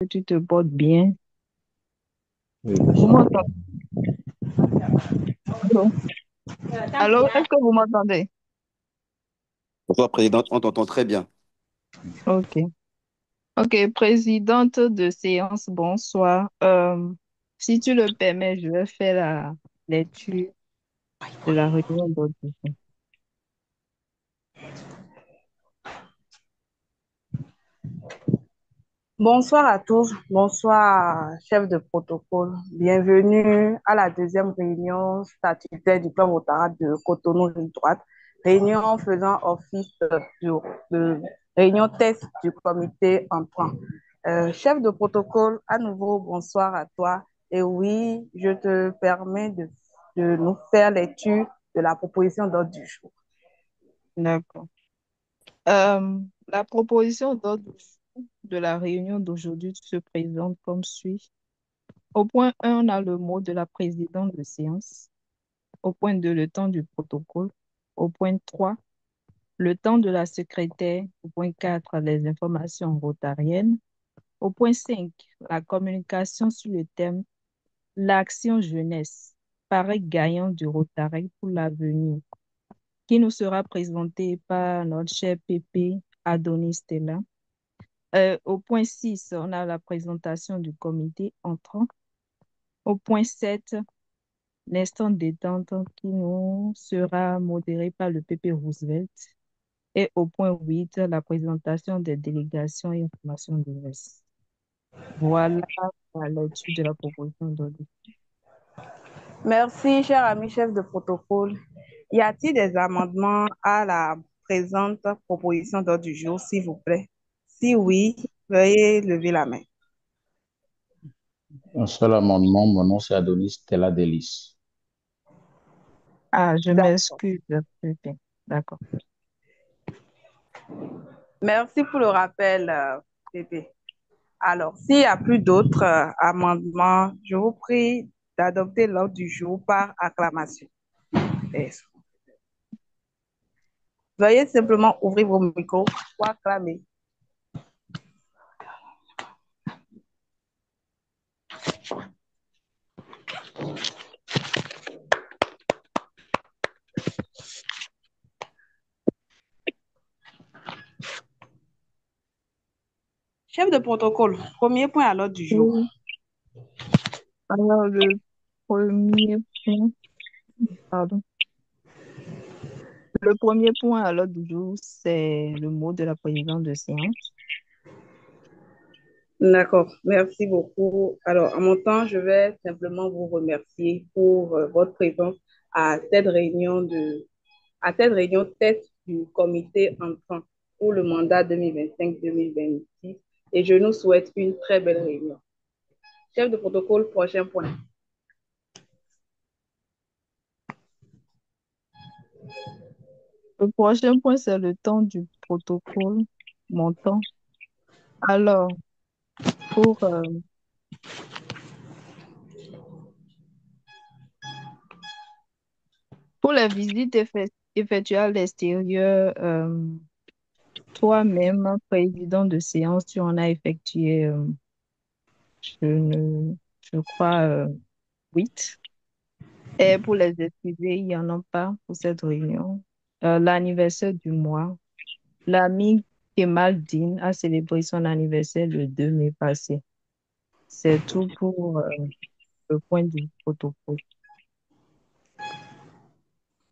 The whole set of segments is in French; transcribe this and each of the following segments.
que tu te portes bien. Oui, Vous bonsoir. m'entendez? Allô? Allô, est-ce que vous m'entendez? Bonsoir, Présidente, on t'entend très bien. Ok. Ok, présidente de séance, bonsoir. Si tu le permets, je vais faire la lecture de la réunion d'aujourd'hui. Bonsoir à tous, bonsoir chef de protocole. Bienvenue à la deuxième réunion statutaire du plan Ouattara de Cotonou rive droite. Réunion faisant office de réunion test du comité entrant. Chef de protocole, à nouveau bonsoir à toi. Et oui, je te permets de nous faire lecture de la proposition d'ordre du jour. D'accord. La proposition d'ordre de la réunion d'aujourd'hui se présente comme suit. Au point 1, on a le mot de la présidente de séance. Au point 2, le temps du protocole. Au point 3, le temps de la secrétaire. Au point 4, les informations rotariennes. Au point 5, la communication sur le thème l'action jeunesse paraît gagnant du Rotary pour l'avenir, qui nous sera présenté par notre cher Pépé Adonis Stella. Au point 6, on a la présentation du comité entrant. Au point 7, l'instant détente qui nous sera modéré par le Pépé Roosevelt. Et au point 8, la présentation des délégations et informations de l'Ouest. Voilà la lecture de la proposition d'ordre. Merci, cher ami chef de protocole. Y a-t-il des amendements à la présente proposition d'ordre du jour, s'il vous plaît? Si oui, veuillez lever la main. Un seul amendement, mon nom c'est Adonis Stella Delis. Ah, je D'accord. m'excuse, Pépé. D'accord. Merci pour le rappel, Pépé. Alors, s'il n'y a plus d'autres amendements, je vous prie d'adopter l'ordre du jour par acclamation. Et veuillez simplement ouvrir vos micros pour acclamer. Chef de protocole, premier point à l'ordre du jour. Oui. Alors, le premier point, pardon. Le premier point à l'ordre du jour, c'est le mot de la présidente de séance. D'accord, merci beaucoup. Alors, en mon temps, je vais simplement vous remercier pour votre présence à cette réunion test du comité entrant pour le mandat 2025-2026 et je nous souhaite une très belle réunion. Chef de protocole, prochain point. Le prochain point, c'est le temps du protocole montant. Alors, pour, euh, pour les visites effectuées à l'extérieur, toi-même, président de séance, tu en as effectué, je ne, je crois, 8. Et pour les excusés, il n'y en a pas pour cette réunion. L'anniversaire du mois, l'ami Kemaldine a célébré son anniversaire le 2 mai passé. C'est tout pour le point du protocole.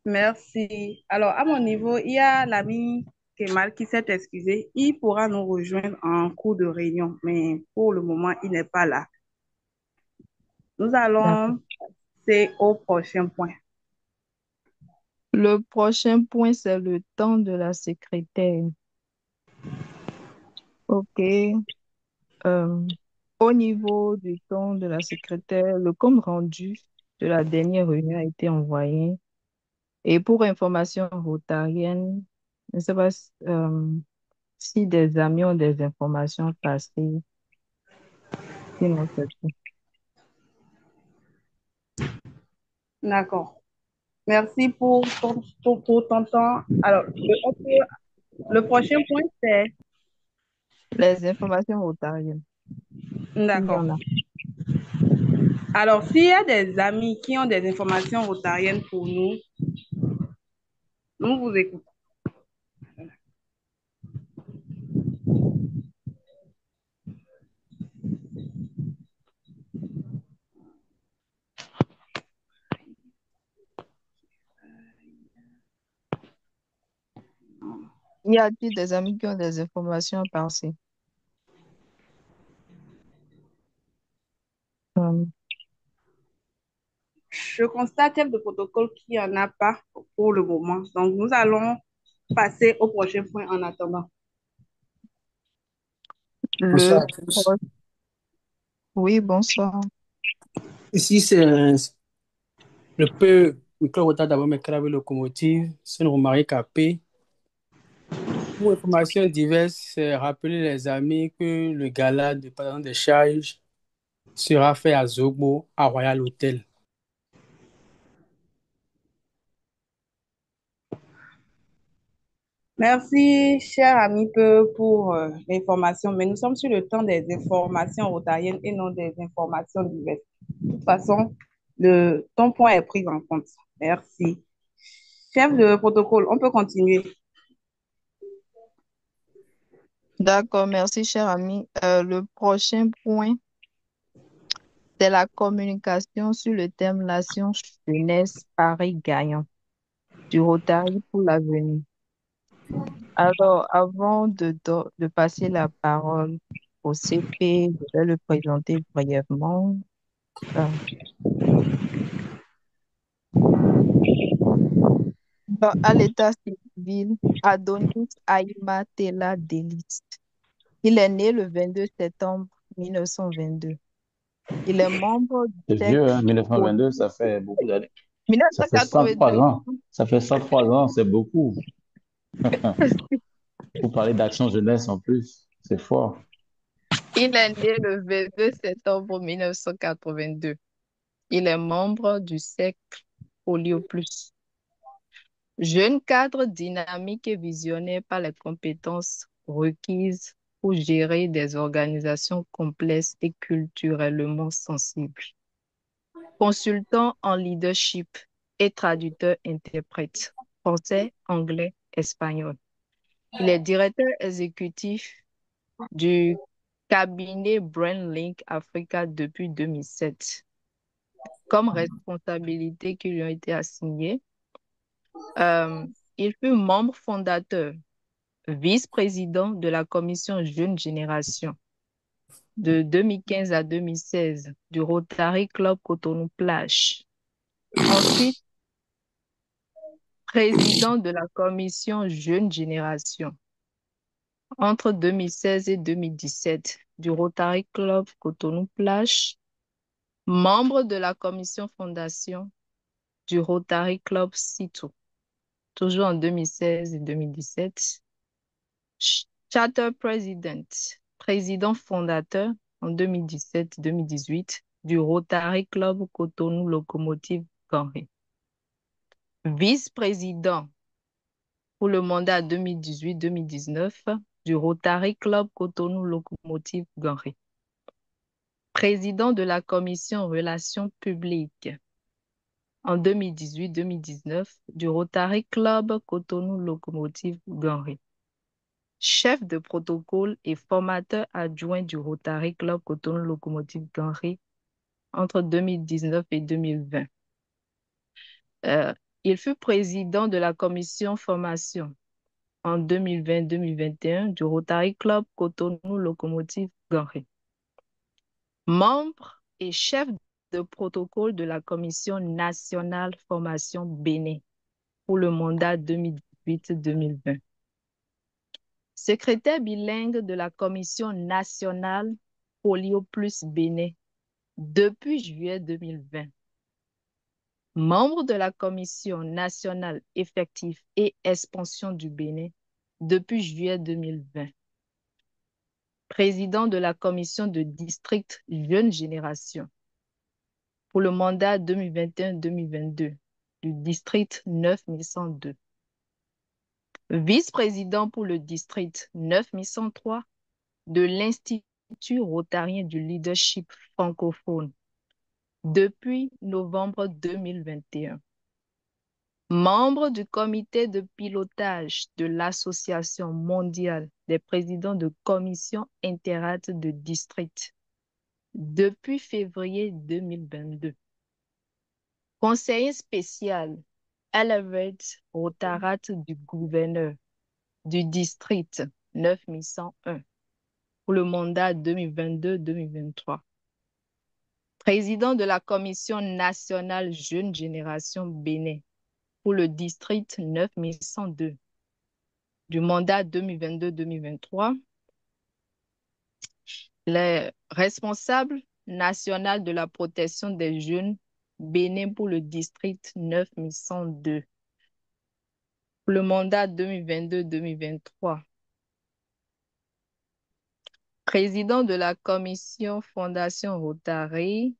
Merci. Alors, à mon niveau, il y a l'ami Kemal qui s'est excusé. Il pourra nous rejoindre en cours de réunion, mais pour le moment, il n'est pas là. Nous D'accord. allons passer au prochain point. Le prochain point, c'est le temps de la secrétaire. OK. Euh, Au niveau du temps de la secrétaire, le compte rendu de la dernière réunion a été envoyé. Et pour information rotarienne, je ne sais pas si des amis ont des informations passées, sinon c'est tout. D'accord. Merci pour ton temps. Alors, le prochain point, c'est Les informations rotariennes. s'il y D'accord. en a. Alors, s'il y a des amis qui ont des informations rotariennes pour nous vous écoutons. Y a-t-il des amis qui ont des informations à passer? Euh, Je constate, chef de protocole, qu'il n'y en a pas pour le moment. Donc, nous allons passer au prochain point en attendant. le Bonsoir à tous. pro- Oui, bonsoir. Ici, le club retard d'abord Mekarabe Locomotive, c'est une remarque capée. Pour informations diverses, c'est rappeler les amis que le gala de pardon des charges sera fait à Zogbo, à Royal Hotel. Merci, cher ami Peu, pour l'information, mais nous sommes sur le temps des informations rotariennes et non des informations diverses. De toute façon, ton point est pris en compte. Merci. Chef de protocole, on peut continuer. D'accord, merci, cher ami. Le prochain point, c'est la communication sur le thème Nation Jeunesse Paris gagnant du Rotary pour l'avenir. Alors, avant de passer la parole au CP, je vais le présenter brièvement. Euh, à l'état civil, Adonis Aïma Tella Delis. Il est né le 22 septembre 1922. Il est membre du C'est vieux, cercle hein, 1922, ça fait beaucoup d'années. Ça fait 103 1982. ans. Ça fait 103 ans, c'est beaucoup. Pour parler d'action jeunesse en plus, c'est fort. Il est né le 22 septembre 1982. Il est membre du cercle Polio Plus. Jeune cadre dynamique et visionnaire par les compétences requises pour gérer des organisations complexes et culturellement sensibles. Consultant en leadership et traducteur-interprète français, anglais, espagnol. Il est directeur exécutif du cabinet BrainLink Africa depuis 2007. Comme responsabilités qui lui ont été assignées, euh, il fut membre fondateur, vice-président de la commission Jeune Génération de 2015 à 2016 du Rotary Club Cotonou-Plage. Ensuite, président de la commission Jeune Génération entre 2016 et 2017 du Rotary Club Cotonou-Plage, membre de la commission fondation du Rotary Club Sitou, toujours en 2016 et 2017. Charter President, président fondateur en 2017-2018 du Rotary Club Cotonou Locomotive Ganré. Vice-président pour le mandat 2018-2019 du Rotary Club Cotonou Locomotive Ganré. Président de la commission Relations publiques en 2018-2019 du Rotary Club Cotonou Locomotive Ganré. Chef de protocole et formateur adjoint du Rotary Club Cotonou Locomotive Ganré entre 2019 et 2020. Il fut président de la commission formation en 2020-2021 du Rotary Club Cotonou Locomotive Ganré. Membre et chef de protocole de la Commission nationale formation Bénin pour le mandat 2018-2020. Secrétaire bilingue de la Commission nationale Polio Plus Bénin depuis juillet 2020. Membre de la Commission nationale effective et expansion du Bénin depuis juillet 2020. Président de la commission de district Jeune Génération pour le mandat 2021-2022 du district 9102. Vice-président pour le district 9103 de l'Institut rotarien du leadership francophone depuis novembre 2021. Membre du comité de pilotage de l'Association mondiale des présidents de commissions interact de district depuis février 2022. Conseiller spécial Elevate Rotarat du gouverneur du district 9101 pour le mandat 2022-2023. Président de la Commission nationale Jeune Génération Bénin pour le district 9102 du mandat 2022-2023. Les responsables national de la protection des jeunes Bénin pour le district 9102 pour le mandat 2022-2023. Président de la commission Fondation Rotary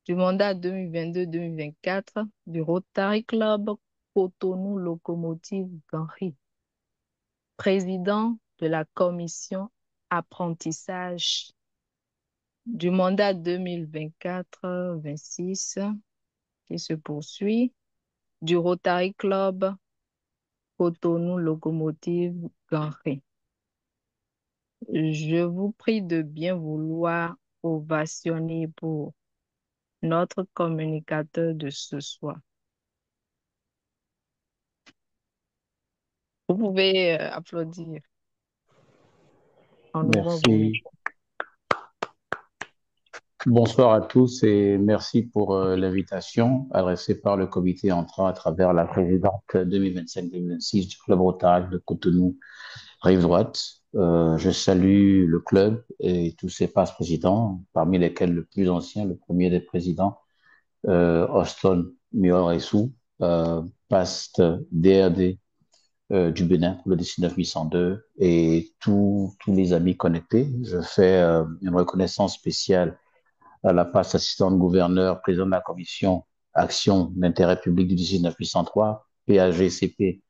du mandat 2022-2024 du Rotary Club Cotonou Locomotive Ganri. Président de la commission apprentissage du mandat 2024-26 qui se poursuit du Rotary Club Cotonou Locomotive Ganri. Je vous prie de bien vouloir ovationner pour notre communicateur de ce soir. Vous pouvez applaudir en ouvrant vos Merci. Bonsoir à tous et merci pour l'invitation adressée par le comité entrant à travers la présidente 2025-2026 du Club Rotary de Cotonou Rive Droite. Je salue le club et tous ses passe-présidents, parmi lesquels le plus ancien, le premier des présidents, Austin Mioresou, paste DRD du Bénin pour le 19802 et tous les amis connectés. Je fais une reconnaissance spéciale à la passe assistante gouverneur, président de la commission Action d'intérêt public du 19803, PAGCP,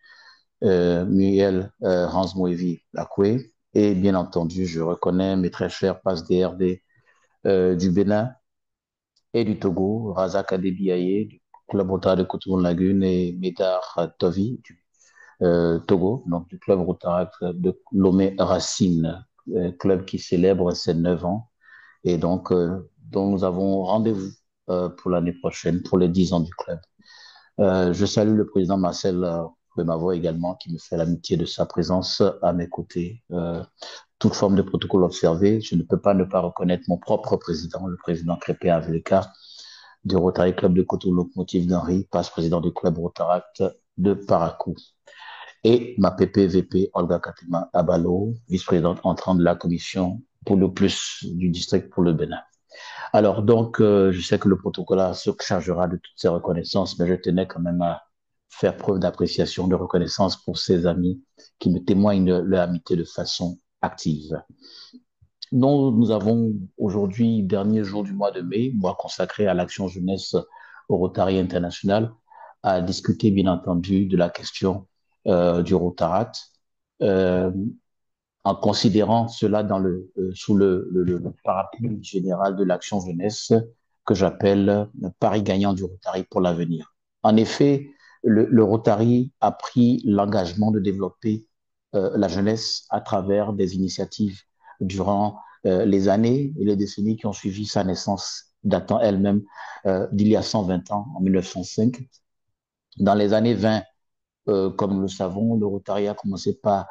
Muriel Ransmoevi Lacoué. Et bien entendu, je reconnais mes très chers passes DRD du Bénin et du Togo, Razak Adebiaye, du Club Rotary de Cotonou Lagune et Médard Tovi du Togo, donc du Club Rotary de Lomé Racine, club qui célèbre ses 9 ans et donc dont nous avons rendez-vous pour l'année prochaine, pour les 10 ans du club. Je salue le président Marcel Bemavo également, qui me fait l'amitié de sa présence à mes côtés. Toute forme de protocole observé, je ne peux pas ne pas reconnaître mon propre président, le président Crépé Aveleka, du Rotary Club de Cotonou Locomotive d'Henri, passe-président du Club Rotaract de Parakou. Et ma PPVP, Olga Katima Abalo, vice-présidente entrante de la commission pour le plus du district pour le Bénin. Alors, donc, je sais que le protocole se chargera de toutes ces reconnaissances, mais je tenais quand même à faire preuve d'appréciation, de reconnaissance pour ces amis qui me témoignent de leur amitié de façon active. Donc, nous avons aujourd'hui, dernier jour du mois de mai, mois consacré à l'action jeunesse au Rotary International, à discuter, bien entendu, de la question du Rotarat, en considérant cela sous le parapluie général de l'action jeunesse que j'appelle Paris gagnant du Rotary pour l'avenir. En effet, le Rotary a pris l'engagement de développer la jeunesse à travers des initiatives durant les années et les décennies qui ont suivi sa naissance, datant elle-même d'il y a 120 ans, en 1905. Dans les années 20, comme nous le savons, le Rotary a commencé par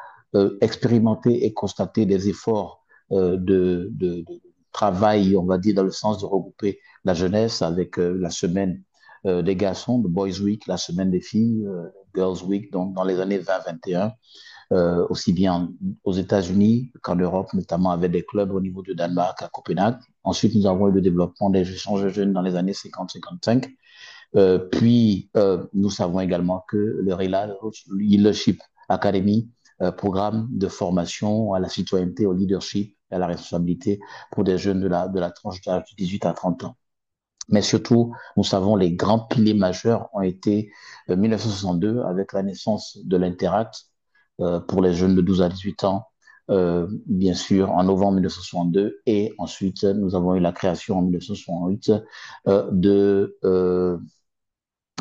expérimenter et constater des efforts de travail, on va dire, dans le sens de regrouper la jeunesse avec la semaine des garçons, le Boys Week, la semaine des filles, Girls Week, donc dans les années 20-21, aussi bien aux États-Unis qu'en Europe, notamment avec des clubs au niveau de Danemark, à Copenhague. Ensuite, nous avons eu le développement des échanges jeunes dans les années 50-55. Puis, nous savons également que le Leadership Academy, programme de formation à la citoyenneté, au leadership et à la responsabilité pour des jeunes de la tranche d'âge de 18 à 30 ans. Mais surtout, nous savons les grands piliers majeurs ont été 1962 avec la naissance de l'Interact pour les jeunes de 12 à 18 ans, bien sûr, en novembre 1962, et ensuite, nous avons eu la création en 1968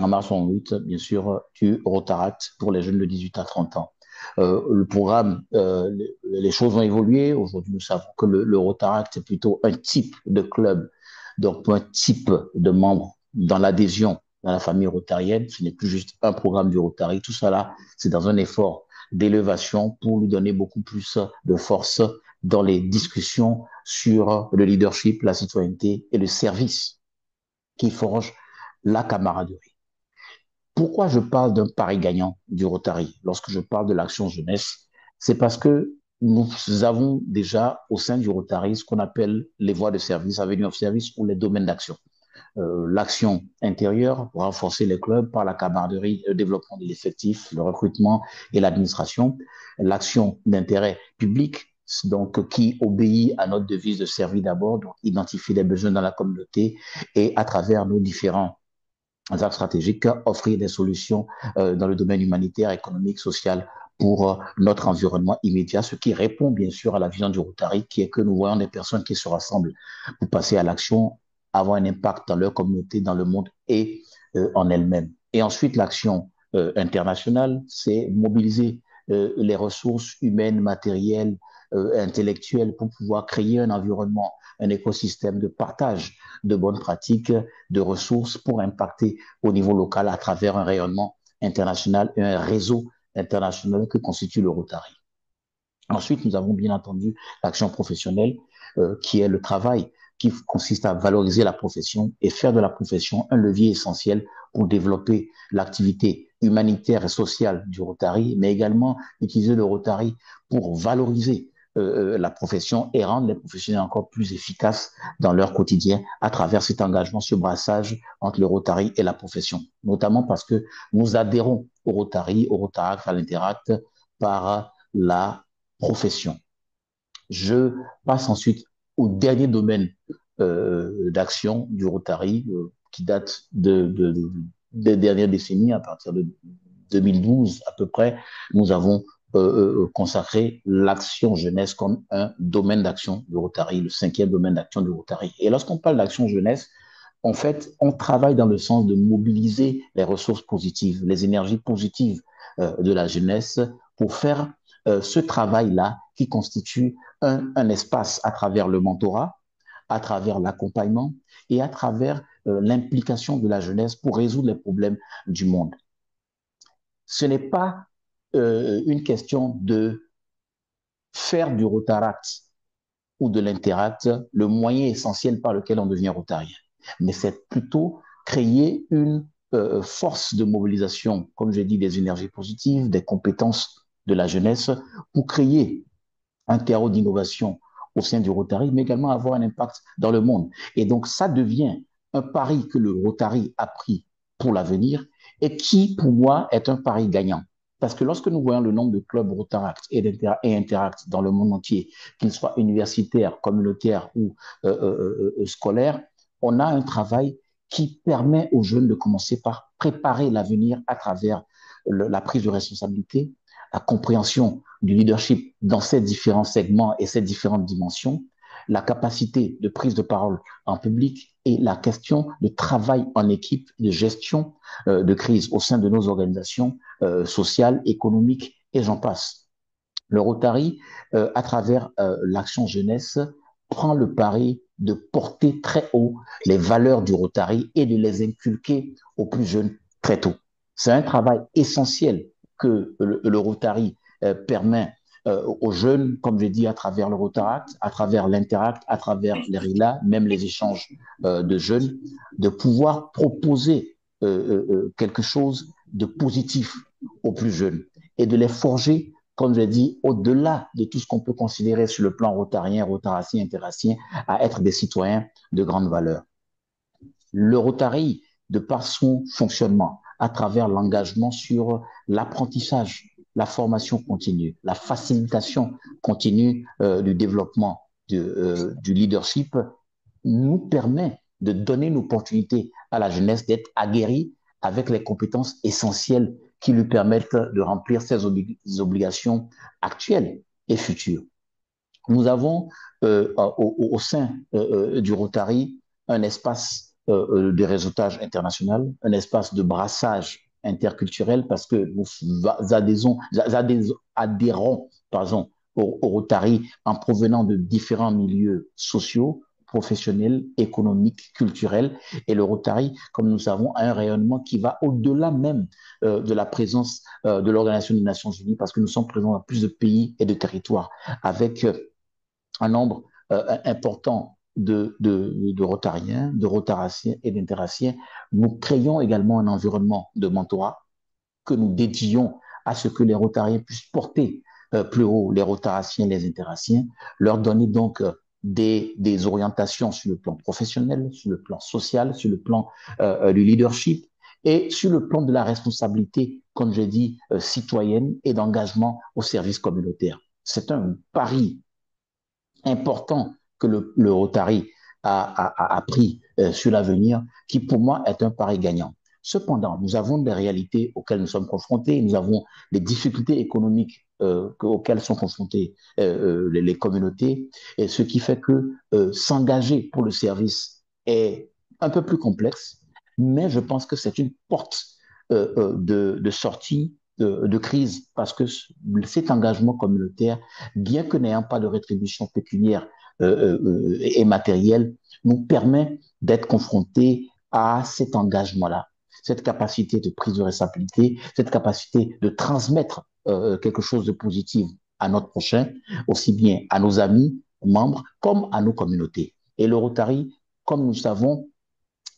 en mars 68, bien sûr, du Rotaract pour les jeunes de 18 à 30 ans. Le programme, les choses ont évolué. Aujourd'hui, nous savons que le Rotaract est plutôt un type de club, donc un type de membre dans l'adhésion dans la famille rotarienne. Ce n'est plus juste un programme du Rotary. Tout cela, c'est dans un effort d'élévation pour lui donner beaucoup plus de force dans les discussions sur le leadership, la citoyenneté et le service qui forge la camaraderie. Pourquoi je parle d'un pari gagnant du Rotary lorsque je parle de l'action jeunesse? C'est parce que nous avons déjà au sein du Rotary ce qu'on appelle les voies de service, avenues of service ou les domaines d'action. L'action intérieure pour renforcer les clubs par la camaraderie, le développement de l'effectif, le recrutement et l'administration. L'action d'intérêt public, donc qui obéit à notre devise de servir d'abord, donc identifier les besoins dans la communauté et à travers nos différents axes stratégiques, offrir des solutions dans le domaine humanitaire, économique, social pour notre environnement immédiat, ce qui répond bien sûr à la vision du Rotary, qui est que nous voyons des personnes qui se rassemblent pour passer à l'action, avoir un impact dans leur communauté, dans le monde et en elles-mêmes. Et ensuite, l'action internationale, c'est mobiliser les ressources humaines, matérielles, intellectuelles pour pouvoir créer un environnement, un écosystème de partage de bonnes pratiques, de ressources pour impacter au niveau local à travers un rayonnement international et un réseau international que constitue le Rotary. Ensuite, nous avons bien entendu l'action professionnelle, qui est le travail qui consiste à valoriser la profession et faire de la profession un levier essentiel pour développer l'activité humanitaire et sociale du Rotary, mais également utiliser le Rotary pour valoriser la profession et rendre les professionnels encore plus efficaces dans leur quotidien à travers cet engagement, ce brassage entre le Rotary et la profession, notamment parce que nous adhérons au Rotary, au Rotaract, à l'Interact par la profession. Je passe ensuite au dernier domaine d'action du Rotary qui date des dernières décennies, à partir de 2012 à peu près. Nous avons consacré l'action jeunesse comme un domaine d'action du Rotary, le cinquième domaine d'action du Rotary. Et lorsqu'on parle d'action jeunesse, en fait, on travaille dans le sens de mobiliser les ressources positives, les énergies positives de la jeunesse pour faire ce travail-là qui constitue un espace à travers le mentorat, à travers l'accompagnement et à travers l'implication de la jeunesse pour résoudre les problèmes du monde. Ce n'est pas une question de faire du Rotaract ou de l'Interact le moyen essentiel par lequel on devient rotarien, mais c'est plutôt créer une force de mobilisation, comme j'ai dit, des énergies positives, des compétences de la jeunesse pour créer un terreau d'innovation au sein du Rotary, mais également avoir un impact dans le monde. Et donc, ça devient un pari que le Rotary a pris pour l'avenir et qui, pour moi, est un pari gagnant. Parce que lorsque nous voyons le nombre de clubs Rotaract et Interact dans le monde entier, qu'ils soient universitaires, communautaires ou scolaires, on a un travail qui permet aux jeunes de commencer par préparer l'avenir à travers la prise de responsabilité, la compréhension du leadership dans ces différents segments et ces différentes dimensions, la capacité de prise de parole en public et la question de travail en équipe, de gestion de crise au sein de nos organisations sociales, économiques et j'en passe. Le Rotary, à travers l'action jeunesse, prend le pari de porter très haut les valeurs du Rotary et de les inculquer aux plus jeunes très tôt. C'est un travail essentiel que le Rotary permet aux jeunes, comme je dis, à travers le Rotaract, à travers l'Interact, à travers les RILA, même les échanges de jeunes, de pouvoir proposer quelque chose de positif aux plus jeunes et de les forger, comme je dis, au-delà de tout ce qu'on peut considérer sur le plan rotarien, rotaracien, interracien, à être des citoyens de grande valeur. Le Rotary, de par son fonctionnement, à travers l'engagement sur l'apprentissage, la formation continue, la facilitation continue du développement du leadership, nous permet de donner une opportunité à la jeunesse d'être aguerrie avec les compétences essentielles qui lui permettent de remplir ses obligations actuelles et futures. Nous avons au sein du Rotary un espace de réseautage international, un espace de brassage interculturel parce que nous adhérons pardon, au Rotary en provenant de différents milieux sociaux, professionnels, économiques, culturels. Et le Rotary, comme nous savons, a un rayonnement qui va au-delà même de la présence de l'Organisation des Nations Unies parce que nous sommes présents dans plus de pays et de territoires avec un nombre important de Rotariens, de Rotaraciens et d'Interaciens. Nous créons également un environnement de mentorat que nous dédions à ce que les Rotariens puissent porter plus haut les Rotaraciens, les Interaciens, leur donner donc des orientations sur le plan professionnel, sur le plan social, sur le plan du leadership et sur le plan de la responsabilité, comme j'ai dit, citoyenne et d'engagement au service communautaire. C'est un pari important que le Rotary a pris sur l'avenir, qui pour moi est un pari gagnant. Cependant, nous avons des réalités auxquelles nous sommes confrontés, nous avons des difficultés économiques auxquelles sont confrontées les communautés, et ce qui fait que s'engager pour le service est un peu plus complexe, mais je pense que c'est une porte de sortie de crise parce que cet engagement communautaire, bien que n'ayant pas de rétribution pécuniaire et matérielle, nous permet d'être confrontés à cet engagement-là, cette capacité de prise de responsabilité, cette capacité de transmettre quelque chose de positif à notre prochain, aussi bien à nos amis, membres, comme à nos communautés. Et le Rotary, comme nous savons,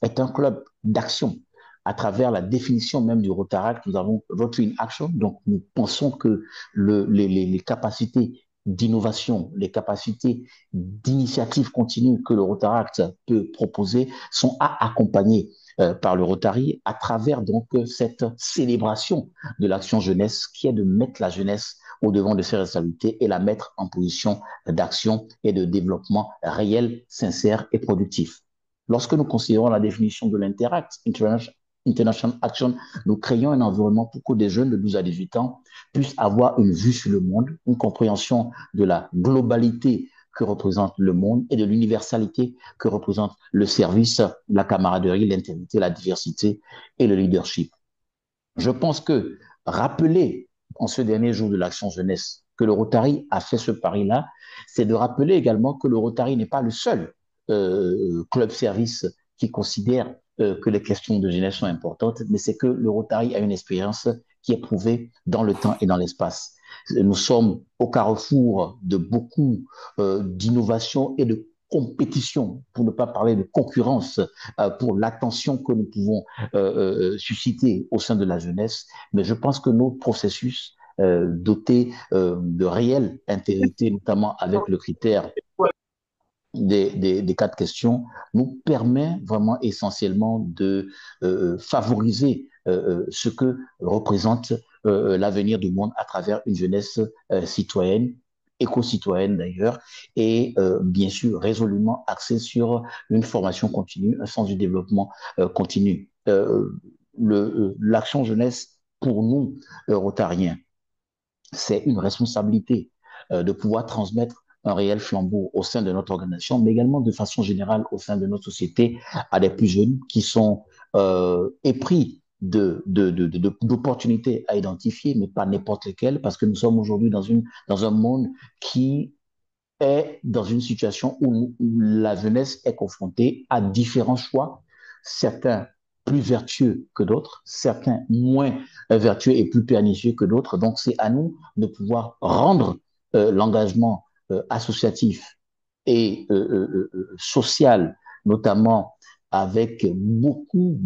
est un club d'action. À travers la définition même du Rotaract, nous avons Rotary in Action. Donc, nous pensons que les capacités d'innovation, les capacités d'initiative continue que le Rotaract peut proposer sont à accompagner par le Rotary à travers donc cette célébration de l'action jeunesse qui est de mettre la jeunesse au devant de ses responsabilités et la mettre en position d'action et de développement réel, sincère et productif. Lorsque nous considérons la définition de l'Interact, International Action, nous créons un environnement pour que des jeunes de 12 à 18 ans puissent avoir une vue sur le monde, une compréhension de la globalité que représente le monde et de l'universalité que représente le service, la camaraderie, l'intégrité, la diversité et le leadership. Je pense que rappeler en ce dernier jour de l'action jeunesse que le Rotary a fait ce pari-là, c'est de rappeler également que le Rotary n'est pas le seul club service qui considère que les questions de jeunesse sont importantes, mais c'est que le Rotary a une expérience qui est prouvée dans le temps et dans l'espace. Nous sommes au carrefour de beaucoup d'innovations et de compétition, pour ne pas parler de concurrence, pour l'attention que nous pouvons susciter au sein de la jeunesse. Mais je pense que nos processus dotés de réelle intégrité, notamment avec le critère des quatre questions, nous permet vraiment essentiellement de favoriser ce que représente l'avenir du monde à travers une jeunesse citoyenne, éco-citoyenne d'ailleurs, et bien sûr résolument axée sur une formation continue, un sens du développement continu. L'action jeunesse, pour nous, rotariens, c'est une responsabilité de pouvoir transmettre un réel flambeau au sein de notre organisation, mais également de façon générale au sein de notre société à des plus jeunes qui sont épris d'opportunités à identifier, mais pas n'importe lesquelles, parce que nous sommes aujourd'hui dans un monde qui est dans une situation où la jeunesse est confrontée à différents choix, certains plus vertueux que d'autres, certains moins vertueux et plus pernicieux que d'autres. Donc, c'est à nous de pouvoir rendre l'engagement associatif et social, notamment avec beaucoup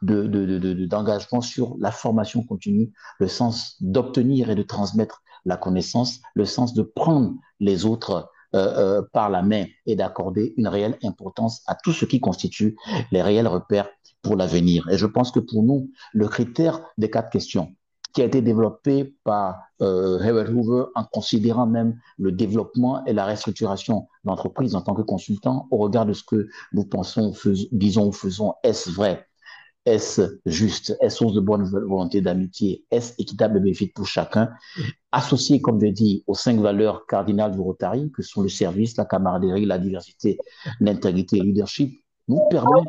d'engagement sur la formation continue, le sens d'obtenir et de transmettre la connaissance, le sens de prendre les autres par la main et d'accorder une réelle importance à tout ce qui constitue les réels repères pour l'avenir. Et je pense que pour nous, le critère des quatre questions, qui a été développé par Herbert Hoover en considérant même le développement et la restructuration d'entreprise en tant que consultant au regard de ce que nous pensons, disons ou faisons, est-ce vrai? Est-ce juste? Est-ce source de bonne volonté, d'amitié? Est-ce équitable et bénéfique pour chacun? Associé, comme je dis, aux 5 valeurs cardinales du Rotary, que sont le service, la camaraderie, la diversité, l'intégrité et le leadership, nous permet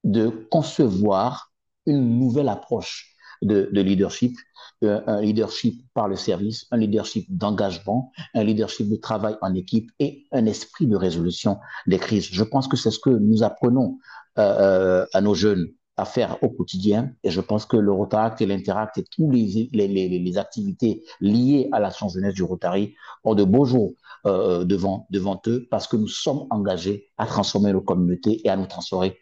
de concevoir une nouvelle approche de leadership, un leadership par le service, un leadership d'engagement, un leadership de travail en équipe et un esprit de résolution des crises. Je pense que c'est ce que nous apprenons à nos jeunes à faire au quotidien. Et je pense que le Rotaract et l'Interact et toutes les activités liées à l'action jeunesse du Rotary ont de beaux jours devant eux parce que nous sommes engagés à transformer nos communautés et à nous transformer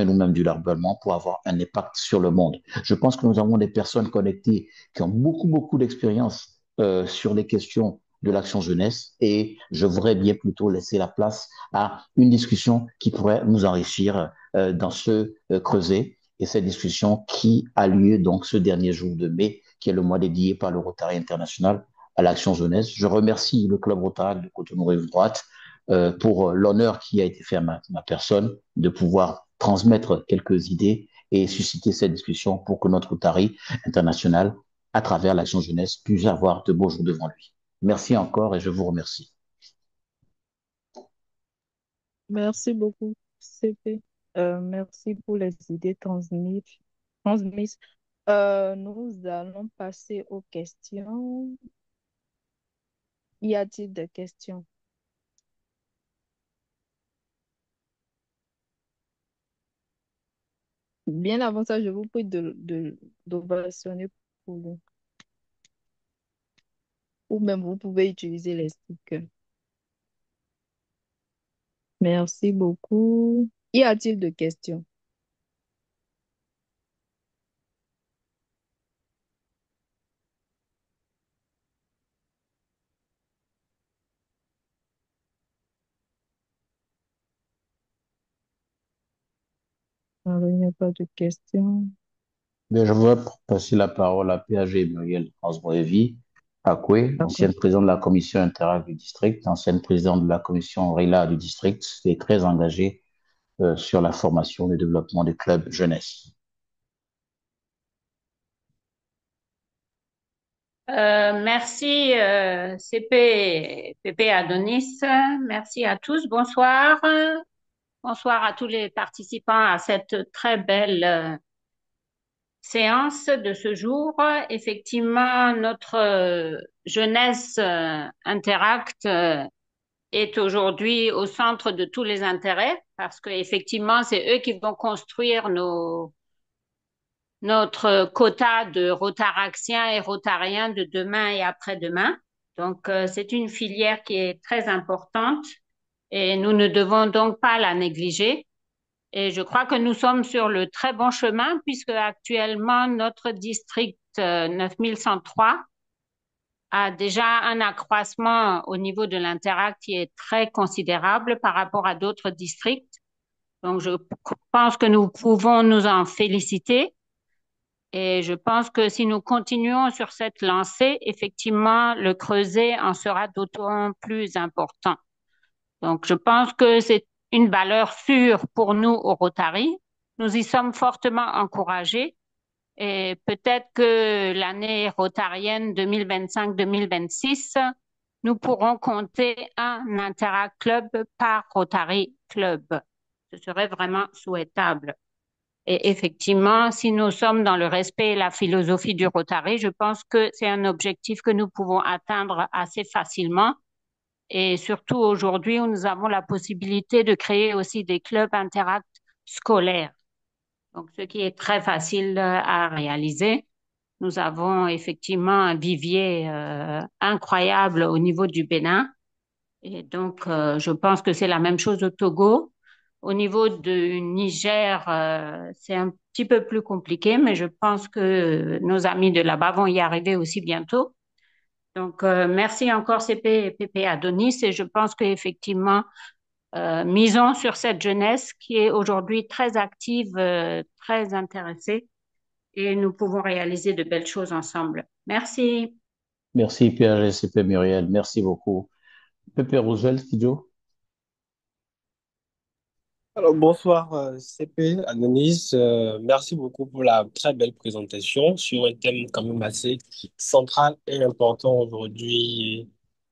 nous-mêmes durablement pour avoir un impact sur le monde. Je pense que nous avons des personnes connectées qui ont beaucoup d'expérience sur les questions de l'action jeunesse et je voudrais bien plutôt laisser la place à une discussion qui pourrait nous enrichir dans ce creuset et cette discussion qui a lieu donc ce dernier jour de mai, qui est le mois dédié par le Rotary International à l'action jeunesse. Je remercie le Club Rotary de Cotonou-Rive-Droite pour l'honneur qui a été fait à ma personne de pouvoir transmettre quelques idées et susciter cette discussion pour que notre Rotary international, à travers l'action jeunesse, puisse avoir de beaux jours devant lui. Merci encore et je vous remercie. Merci beaucoup, CP. Merci pour les idées transmises. Nous allons passer aux questions. Y a-t-il des questions? Bien avant ça, je vous prie d'ovationner pour nous. Ou même vous pouvez utiliser les stickers. Merci beaucoup. Y a-t-il de questions? Alors, il n'y a pas de questions. Bien, je voudrais passer la parole à PAG Muriel Ansboevi Akwe, D'accord. ancienne présidente de la commission Interact du district, ancienne présidente de la commission RILA du district et très engagée sur la formation et le développement des clubs jeunesse. Merci CP Adonis. Merci à tous. Bonsoir. Bonsoir à tous les participants à cette très belle séance de ce jour. Effectivement, notre jeunesse Interact est aujourd'hui au centre de tous les intérêts parce que effectivement, c'est eux qui vont construire notre quota de rotaractiens et rotariens de demain et après-demain. Donc, c'est une filière qui est très importante et nous ne devons donc pas la négliger. Et je crois que nous sommes sur le très bon chemin puisque actuellement notre district 9103 a déjà un accroissement au niveau de l'Interact qui est très considérable par rapport à d'autres districts. Donc, je pense que nous pouvons nous en féliciter. Et je pense que si nous continuons sur cette lancée, effectivement, le creuset en sera d'autant plus important. Donc, je pense que c'est une valeur sûre pour nous au Rotary. Nous y sommes fortement encouragés et peut-être que l'année rotarienne 2025-2026, nous pourrons compter un Interact Club par Rotary Club. Ce serait vraiment souhaitable. Et effectivement, si nous sommes dans le respect et la philosophie du Rotary, je pense que c'est un objectif que nous pouvons atteindre assez facilement. Et surtout aujourd'hui où nous avons la possibilité de créer aussi des clubs Interact scolaires. Donc, ce qui est très facile à réaliser. Nous avons effectivement un vivier incroyable au niveau du Bénin. Et donc, je pense que c'est la même chose au Togo. Au niveau du Niger, c'est un petit peu plus compliqué, mais je pense que nos amis de là-bas vont y arriver aussi bientôt. Donc, merci encore CP et PP Adonis. Et je pense qu'effectivement, misons sur cette jeunesse qui est aujourd'hui très active, très intéressée, et nous pouvons réaliser de belles choses ensemble. Merci. Merci PAGCP Muriel, merci beaucoup. Pepe Roosevelt, Kidjo. Alors, bonsoir CP, Anonis. Merci beaucoup pour la très belle présentation sur un thème quand même assez central et important aujourd'hui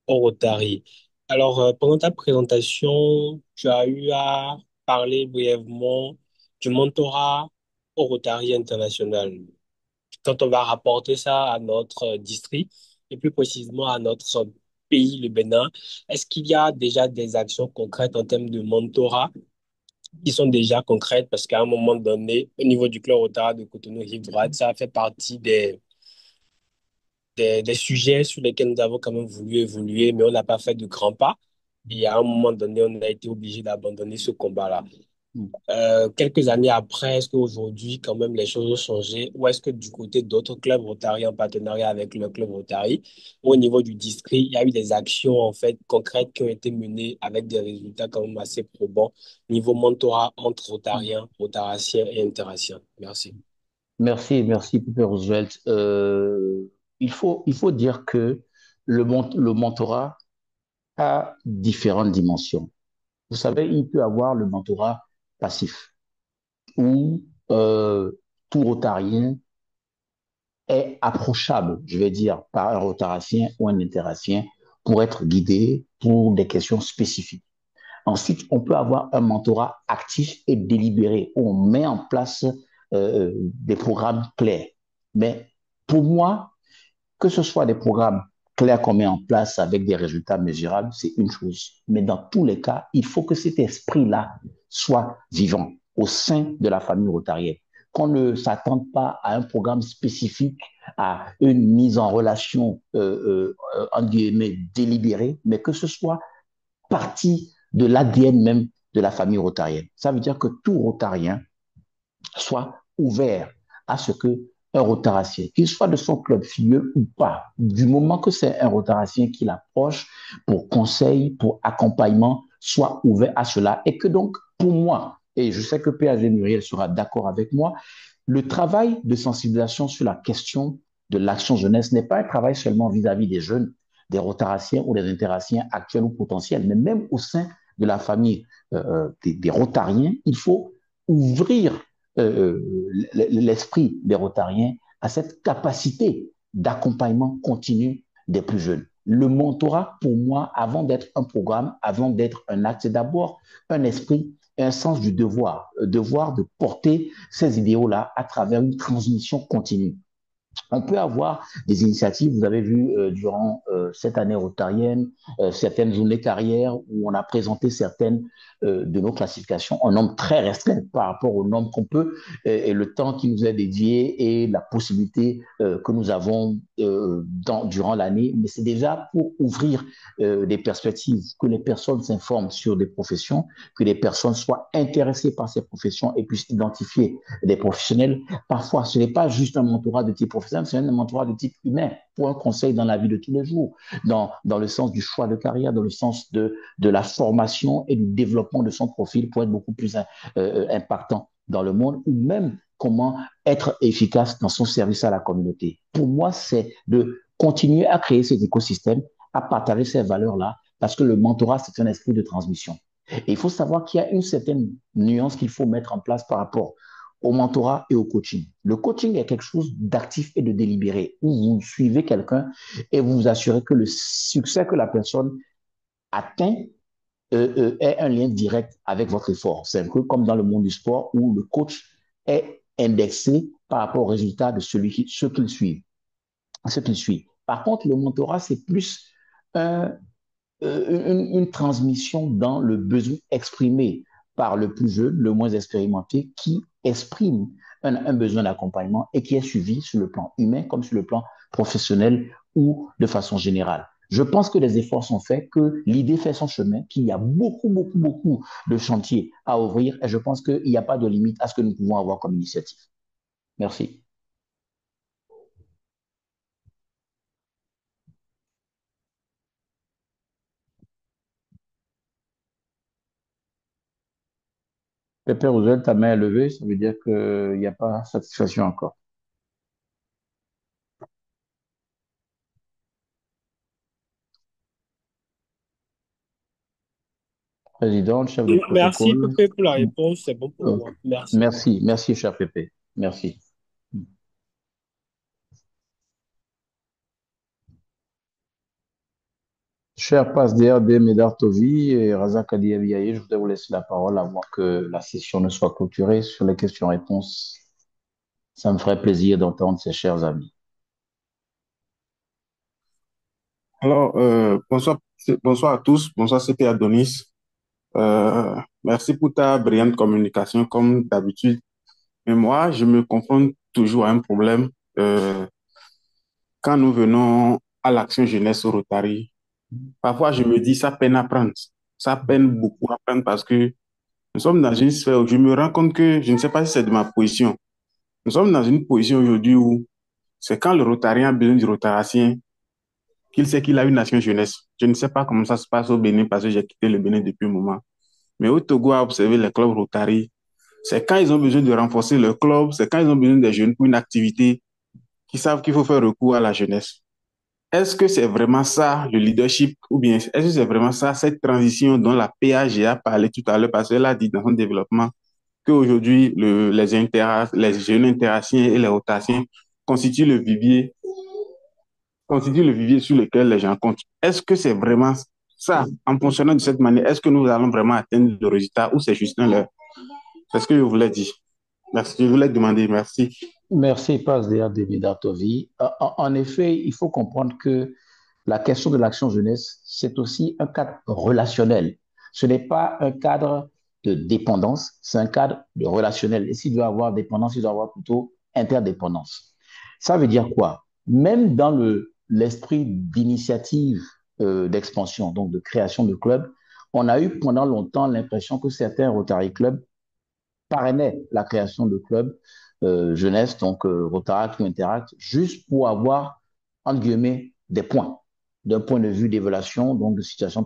au Rotary. Alors, pendant ta présentation, tu as eu à parler brièvement du mentorat au Rotary International. Quand on va rapporter ça à notre district et plus précisément à notre pays, le Bénin, est-ce qu'il y a déjà des actions concrètes en termes de mentorat qui sont déjà concrètes parce qu'à un moment donné, au niveau du club Rotary de Cotonou Rive Droite, ça fait partie des sujets sur lesquels nous avons quand même voulu évoluer, mais on n'a pas fait de grands pas. Et à un moment donné, on a été obligé d'abandonner ce combat-là. Quelques années après, est-ce qu'aujourd'hui, quand même, les choses ont changé? Ou est-ce que du côté d'autres clubs Rotary en partenariat avec le club Rotary, ou au niveau du district, il y a eu des actions, en fait, concrètes qui ont été menées avec des résultats quand même assez probants, niveau mentorat entre Rotariens, Rotaraciens et Interaciens? Merci. Merci, merci, Pépé Roosevelt. Il faut dire que le mentorat a différentes dimensions. Vous savez, il peut avoir le mentorat passif, où tout rotarien est approchable, je vais dire, par un rotaracien ou un interacien pour être guidé pour des questions spécifiques. Ensuite, on peut avoir un mentorat actif et délibéré où on met en place des programmes clairs. Mais pour moi, que ce soit des programmes clairs qu'on met en place avec des résultats mesurables, c'est une chose. Mais dans tous les cas, il faut que cet esprit-là soit vivant au sein de la famille rotarienne. Qu'on ne s'attende pas à un programme spécifique, à une mise en relation, en guillemets, délibérée, mais que ce soit partie de l'ADN même de la famille rotarienne. Ça veut dire que tout rotarien soit ouvert à ce que un rotaracien, qu'il soit de son club filieux ou pas, du moment que c'est un rotaracien qui l'approche pour conseil, pour accompagnement, soit ouvert à cela. Et que donc, pour moi, et je sais que PAG Muriel sera d'accord avec moi, le travail de sensibilisation sur la question de l'action jeunesse n'est pas un travail seulement vis-à-vis des jeunes, des rotaraciens ou des interaciens actuels ou potentiels, mais même au sein de la famille des rotariens, il faut ouvrir l'esprit des rotariens à cette capacité d'accompagnement continu des plus jeunes. Le mentorat, pour moi, avant d'être un programme, avant d'être un acte, c'est d'abord un esprit et un sens du devoir, devoir de porter ces idéaux-là à travers une transmission continue. On peut avoir des initiatives, vous avez vu durant cette année rotarienne, certaines journées carrière où on a présenté certaines de nos classifications en nombre très restreint par rapport au nombre qu'on peut et le temps qui nous est dédié et la possibilité que nous avons durant l'année. Mais c'est déjà pour ouvrir des perspectives, que les personnes s'informent sur des professions, que les personnes soient intéressées par ces professions et puissent identifier des professionnels. Parfois, ce n'est pas juste un mentorat de type professionnel, c'est un mentorat de type humain pour un conseil dans la vie de tous les jours, dans le sens du choix de carrière, dans le sens de la formation et du développement de son profil pour être beaucoup plus impactant dans le monde, ou même comment être efficace dans son service à la communauté. Pour moi, c'est de continuer à créer cet écosystème, à partager ces valeurs-là, parce que le mentorat, c'est un esprit de transmission. Et il faut savoir qu'il y a une certaine nuance qu'il faut mettre en place par rapport au mentorat et au coaching. Le coaching est quelque chose d'actif et de délibéré, où vous suivez quelqu'un et vous vous assurez que le succès que la personne atteint est un lien direct avec votre effort. C'est un peu comme dans le monde du sport où le coach est indexé par rapport aux résultats de ceux qu'il suit. Ceux qu'il suit. Par contre, le mentorat, c'est plus un, une transmission dans le besoin exprimé par le plus jeune, le moins expérimenté, qui exprime un besoin d'accompagnement et qui est suivi sur le plan humain comme sur le plan professionnel ou de façon générale. Je pense que les efforts sont faits, que l'idée fait son chemin, qu'il y a beaucoup, beaucoup, beaucoup de chantiers à ouvrir et je pense qu'il n'y a pas de limite à ce que nous pouvons avoir comme initiative. Merci. Pépé Roosevelt, ta main est levée, ça veut dire qu'il n'y a pas satisfaction encore. Président, chef de Merci, protocole. Pépé, pour la réponse. C'est bon pour Euh, moi. Merci. Merci, merci, cher Pépé. Merci. Cher Pasder de Medartovi et Razak Adiabiaye, je voudrais vous laisser la parole avant que la session ne soit clôturée sur les questions-réponses. Ça me ferait plaisir d'entendre ces chers amis. Alors, bonsoir à tous, bonsoir CP Adonis. Merci pour ta brillante communication comme d'habitude. Mais moi, je me confronte toujours à un problème quand nous venons à l'action jeunesse au Rotary. Parfois, je me dis, ça peine à prendre. Ça peine beaucoup à prendre parce que nous sommes dans une sphère où je me rends compte que, je ne sais pas si c'est de ma position, nous sommes dans une position aujourd'hui où c'est quand le Rotarien a besoin du Rotaracien qu'il sait qu'il a une action jeunesse. Je ne sais pas comment ça se passe au Bénin parce que j'ai quitté le Bénin depuis un moment. Mais au Togo, à observer les clubs Rotary, c'est quand ils ont besoin de renforcer leur club, c'est quand ils ont besoin des jeunes pour une activité, qu'ils savent qu'il faut faire recours à la jeunesse. Est-ce que c'est vraiment ça le leadership ou bien est-ce que c'est vraiment ça cette transition dont la PAG a parlé tout à l'heure parce qu'elle a dit dans son développement qu'aujourd'hui les jeunes interaciens et les rotations constituent le vivier sur lequel les gens comptent. Est-ce que c'est vraiment ça, en fonctionnant de cette manière, est-ce que nous allons vraiment atteindre le résultat ou c'est juste un leurre? C'est ce que je voulais dire. Merci, je voulais demander, merci. Merci, Pasder de Medartovi. En effet, il faut comprendre que la question de l'action jeunesse, c'est aussi un cadre relationnel. Ce n'est pas un cadre de dépendance, c'est un cadre de relationnel. Et s'il doit avoir dépendance, il doit avoir plutôt interdépendance. Ça veut dire quoi? Même dans l'esprit d'initiative d'expansion, donc de création de clubs, on a eu pendant longtemps l'impression que certains Rotary Clubs parrainaient la création de clubs jeunesse, donc Rotaract ou Interact, juste pour avoir, entre guillemets, des points d'un point de vue d'évaluation, donc de citation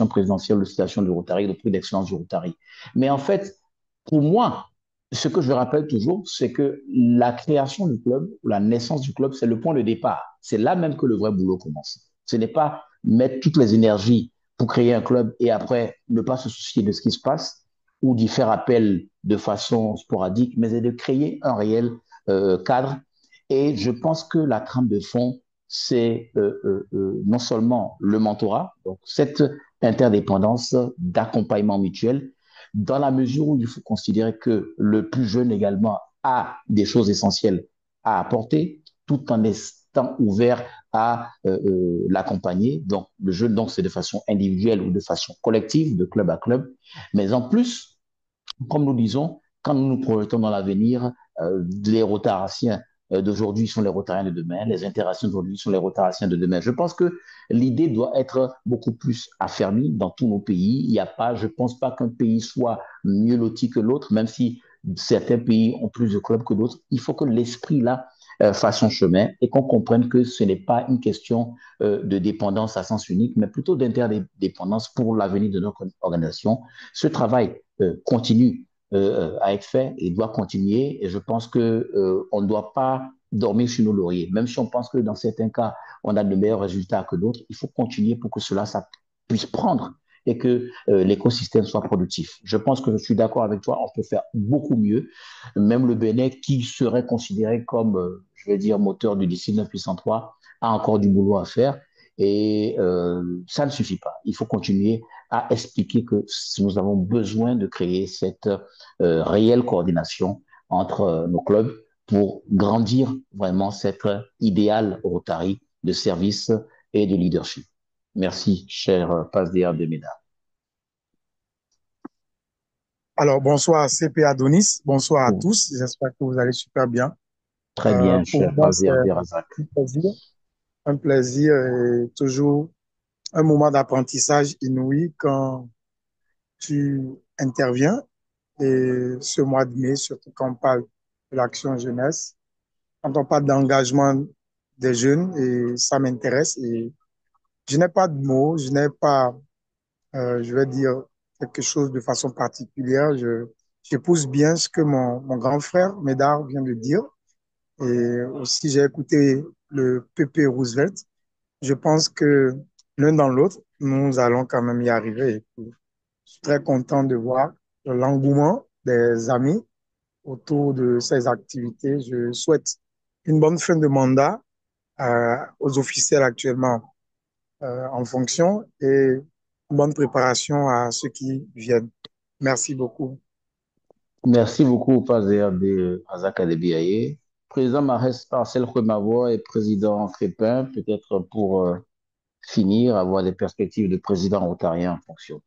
présidentielle, de citation du Rotary, de prix d'excellence du Rotary. Mais en fait, pour moi, ce que je rappelle toujours, c'est que la création du club, la naissance du club, c'est le point de départ. C'est là même que le vrai boulot commence. Ce n'est pas mettre toutes les énergies pour créer un club et après ne pas se soucier de ce qui se passe ou d'y faire appel de façon sporadique, mais c'est de créer un réel cadre. Et je pense que la trame de fond, c'est non seulement le mentorat, donc cette interdépendance d'accompagnement mutuel, dans la mesure où il faut considérer que le plus jeune également a des choses essentielles à apporter, tout en étant ouvert à l'accompagner. Donc, le jeune, donc, c'est de façon individuelle ou de façon collective, de club à club. Mais en plus, comme nous disons, quand nous nous projetons dans l'avenir, les rotaraciens d'aujourd'hui sont les rotariens de demain, les interactions d'aujourd'hui sont les rotaraciens de demain. Je pense que l'idée doit être beaucoup plus affermie dans tous nos pays. Il n'y a pas, je ne pense pas qu'un pays soit mieux loti que l'autre, même si certains pays ont plus de clubs que d'autres. Il faut que l'esprit là fasse son chemin et qu'on comprenne que ce n'est pas une question de dépendance à sens unique, mais plutôt d'interdépendance pour l'avenir de notre organisation. Ce travail continue à être fait et doit continuer. Et je pense que on ne doit pas dormir sur nos lauriers. Même si on pense que dans certains cas, on a de meilleurs résultats que d'autres, il faut continuer pour que cela ça puisse prendre et que l'écosystème soit productif. Je pense que je suis d'accord avec toi, on peut faire beaucoup mieux. Même le Bénin, qui serait considéré comme, je vais dire, moteur du DC 903, a encore du boulot à faire. Et ça ne suffit pas. Il faut continuer à expliquer que nous avons besoin de créer cette réelle coordination entre nos clubs pour grandir vraiment cet idéal Rotary de service et de leadership. Merci, cher Pasdéa de Méda. Alors, bonsoir CP Adonis, bonsoir à tous, j'espère que vous allez super bien. Très bien, Pour cher moi, c'est Pasdéa de Razak. un plaisir et toujours un moment d'apprentissage inouï quand tu interviens. Et ce mois de mai, surtout quand on parle de l'action jeunesse, quand on parle d'engagement des jeunes, et ça m'intéresse. Et je n'ai pas de mots, je n'ai pas, je vais dire quelque chose de façon particulière. J'épouse bien ce que mon grand frère Médard vient de dire. Et aussi, j'ai écouté le PP Roosevelt. Je pense que l'un dans l'autre, nous allons quand même y arriver. Je suis très content de voir l'engouement des amis autour de ces activités. Je souhaite une bonne fin de mandat aux officiels actuellement en fonction et une bonne préparation à ceux qui viennent. Merci beaucoup. Merci beaucoup, Pazer de Razak Adebiaye. Président Marcel Khouemavoie et président Crépin, peut-être pour finir, avoir des perspectives de président ontarien en fonction.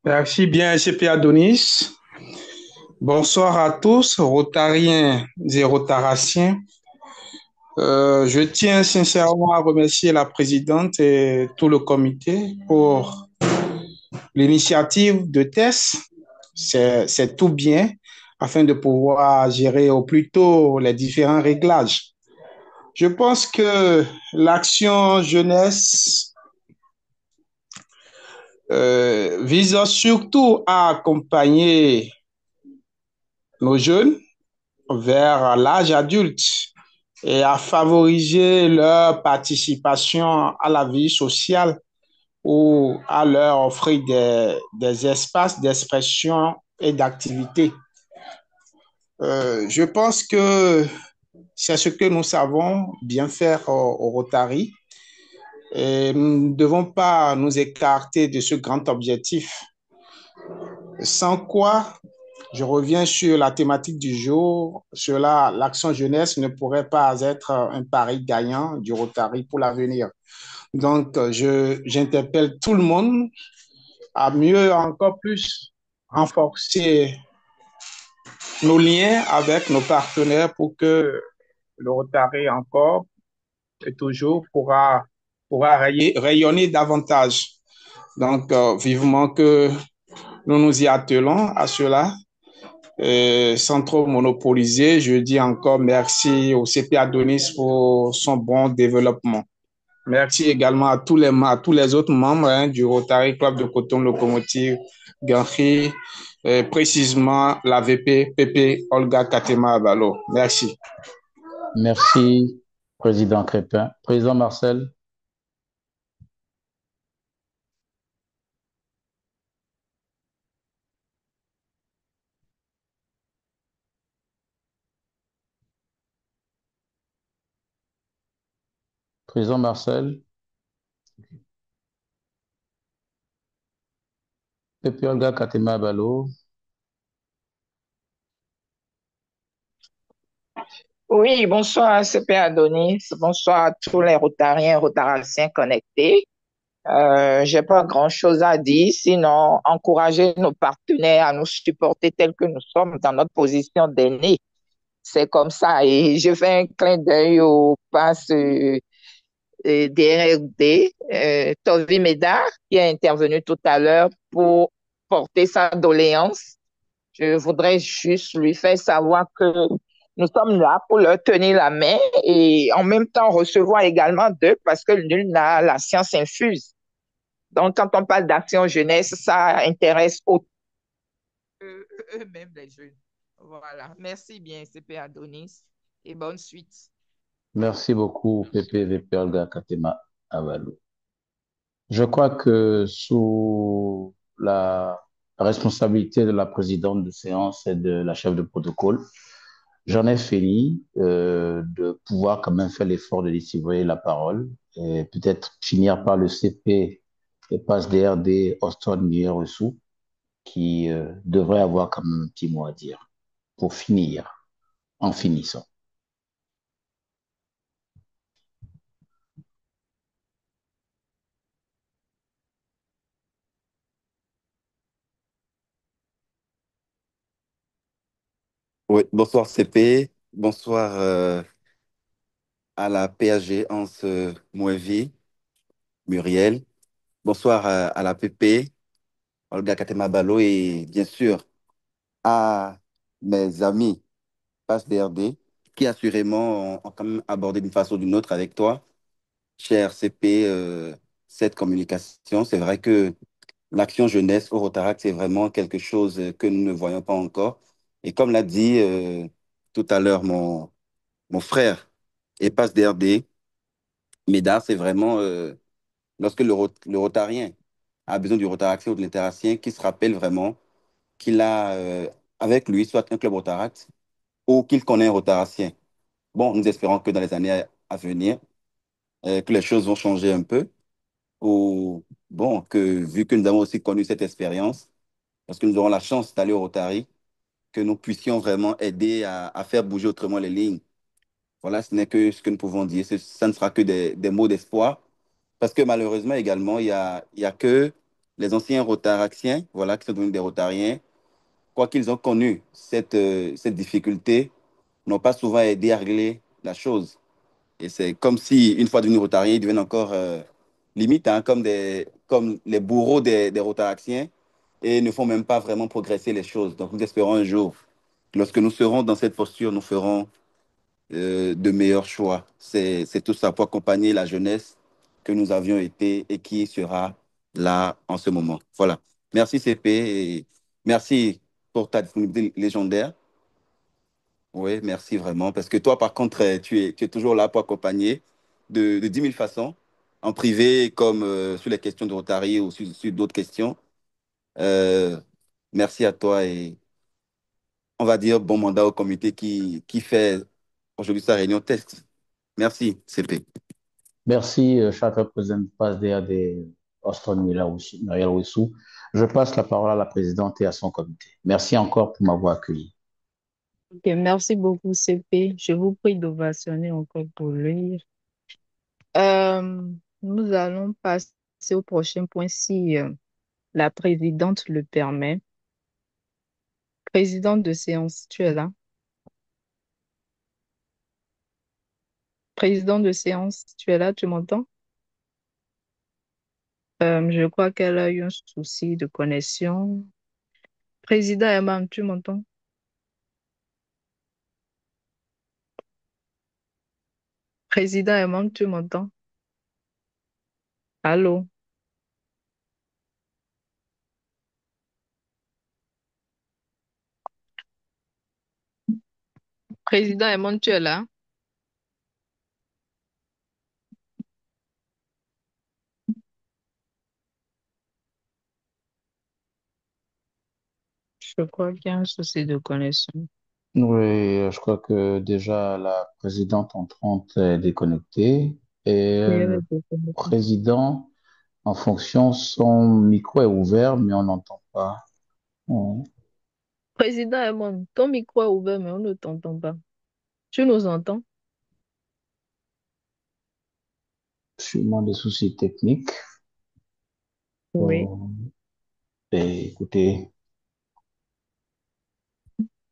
Merci bien, CP Adonis. Bonsoir à tous, Rotariens et Rotaraciens. Je tiens sincèrement à remercier la présidente et tout le comité pour l'initiative de test. C'est tout bien afin de pouvoir gérer au plus tôt les différents réglages. Je pense que l'action jeunesse vise surtout à accompagner nos jeunes vers l'âge adulte et à favoriser leur participation à la vie sociale ou à leur offrir des espaces d'expression et d'activité. Je pense que c'est ce que nous savons bien faire au Rotary et nous ne devons pas nous écarter de ce grand objectif. Sans quoi, je reviens sur la thématique du jour, sur l'action jeunesse ne pourrait pas être un pari gagnant du Rotary pour l'avenir. Donc, j'interpelle tout le monde à mieux encore plus renforcer nos liens avec nos partenaires pour que le Rotary encore et toujours pourra rayonner davantage. Donc, vivement que nous nous y attelons à cela. Sans trop monopoliser, je dis encore merci au CP Adonis pour son bon développement. Merci également à tous les autres membres du Rotary Club de Coton Locomotive Ganri, précisément la VP PP Olga Katema Abalo. Merci. Merci, président Crépin. Président Marcel. Président Marcel. PP Olga Katema Abalo. Oui, bonsoir, CP Adonis. Bonsoir à tous les Rotariens et Rotaraciens connectés. J'ai pas grand-chose à dire, sinon encourager nos partenaires à nous supporter tels que nous sommes dans notre position d'aînés. C'est comme ça. Et je fais un clin d'œil au pass DRD, Tovi Médard, qui est intervenu tout à l'heure pour porter sa doléance. Je voudrais juste lui faire savoir que nous sommes là pour leur tenir la main et en même temps recevoir également d'eux parce que nul n'a la science infuse. Donc, quand on parle d'action jeunesse, ça intéresse eux-mêmes les jeunes. Voilà. Merci bien, CP Adonis, et bonne suite. Merci beaucoup, VP Olga Katema Abalo. Je crois que sous la responsabilité de la présidente de séance et de la chef de protocole, j'en ai fini de pouvoir quand même faire l'effort de distribuer la parole et peut-être finir par le CP et passe DRD Austin Mieresu qui devrait avoir quand même un petit mot à dire pour finir, en finissant. Oui, bonsoir CP, bonsoir à la PAG Hans Mouevi, Muriel, bonsoir à la PP, Olga Katema Balo et bien sûr à mes amis PASS DRD qui assurément ont quand même abordé d'une façon ou d'une autre avec toi, cher CP, cette communication. C'est vrai que l'action jeunesse au Rotaract, c'est vraiment quelque chose que nous ne voyons pas encore. Et comme l'a dit tout à l'heure mon frère et PASS DRD, MEDAR, c'est vraiment lorsque le Rotarien a besoin du Rotaraxien ou de l'Interassien qui se rappelle vraiment qu'il a avec lui soit un club Rotaract ou qu'il connaît un Rotarassien. Bon, nous espérons que dans les années à venir, que les choses vont changer un peu. Ou bon, que vu que nous avons aussi connu cette expérience, parce que nous aurons la chance d'aller au Rotary, que nous puissions vraiment aider à faire bouger autrement les lignes. Voilà, ce n'est que ce que nous pouvons dire. Ça ne sera que des mots d'espoir. Parce que malheureusement également, il y a que les anciens rotaractiens, voilà, qui sont devenus des rotariens, quoi qu'ils ont connu cette difficulté, n'ont pas souvent aidé à régler la chose. Et c'est comme si, une fois devenus rotariens, ils deviennent encore limite, hein, comme les bourreaux des rotaractiens et ne font même pas vraiment progresser les choses. Donc nous espérons un jour, lorsque nous serons dans cette posture, nous ferons de meilleurs choix. C'est tout ça pour accompagner la jeunesse que nous avions été et qui sera là en ce moment. Voilà. Merci CP et merci pour ta disponibilité légendaire. Oui, merci vraiment. Parce que toi, par contre, tu es toujours là pour accompagner de 10 000 façons, en privé comme sur les questions de Rotary ou sur d'autres questions. Euh, merci à toi et on va dire bon mandat au comité qui fait aujourd'hui sa réunion test. Merci, CP. Merci, cher président PASDA de Austin Muriel Wissou. Je passe la parole à la présidente et à son comité. Merci encore pour m'avoir accueilli. Ok, merci beaucoup, CP. Je vous prie d'ovationner encore pour lui. Nous allons passer au prochain point si la présidente le permet. Présidente de séance, tu es là? Président de séance, tu es là, tu m'entends? Je crois qu'elle a eu un souci de connexion. Président Herman, tu m'entends? Président Herman, tu m'entends? Allô? Président Herman, tu es là? Je crois qu'il y a un souci de connexion. Oui, je crois que déjà la présidente entrante est déconnectée et Oui, elle est le déconnectée. président en fonction, son micro est ouvert, mais on n'entend pas. On- Président Herman, ton micro est ouvert, mais on ne t'entend pas. Tu nous entends? Sûrement des soucis techniques. Oui, Euh, et écoutez,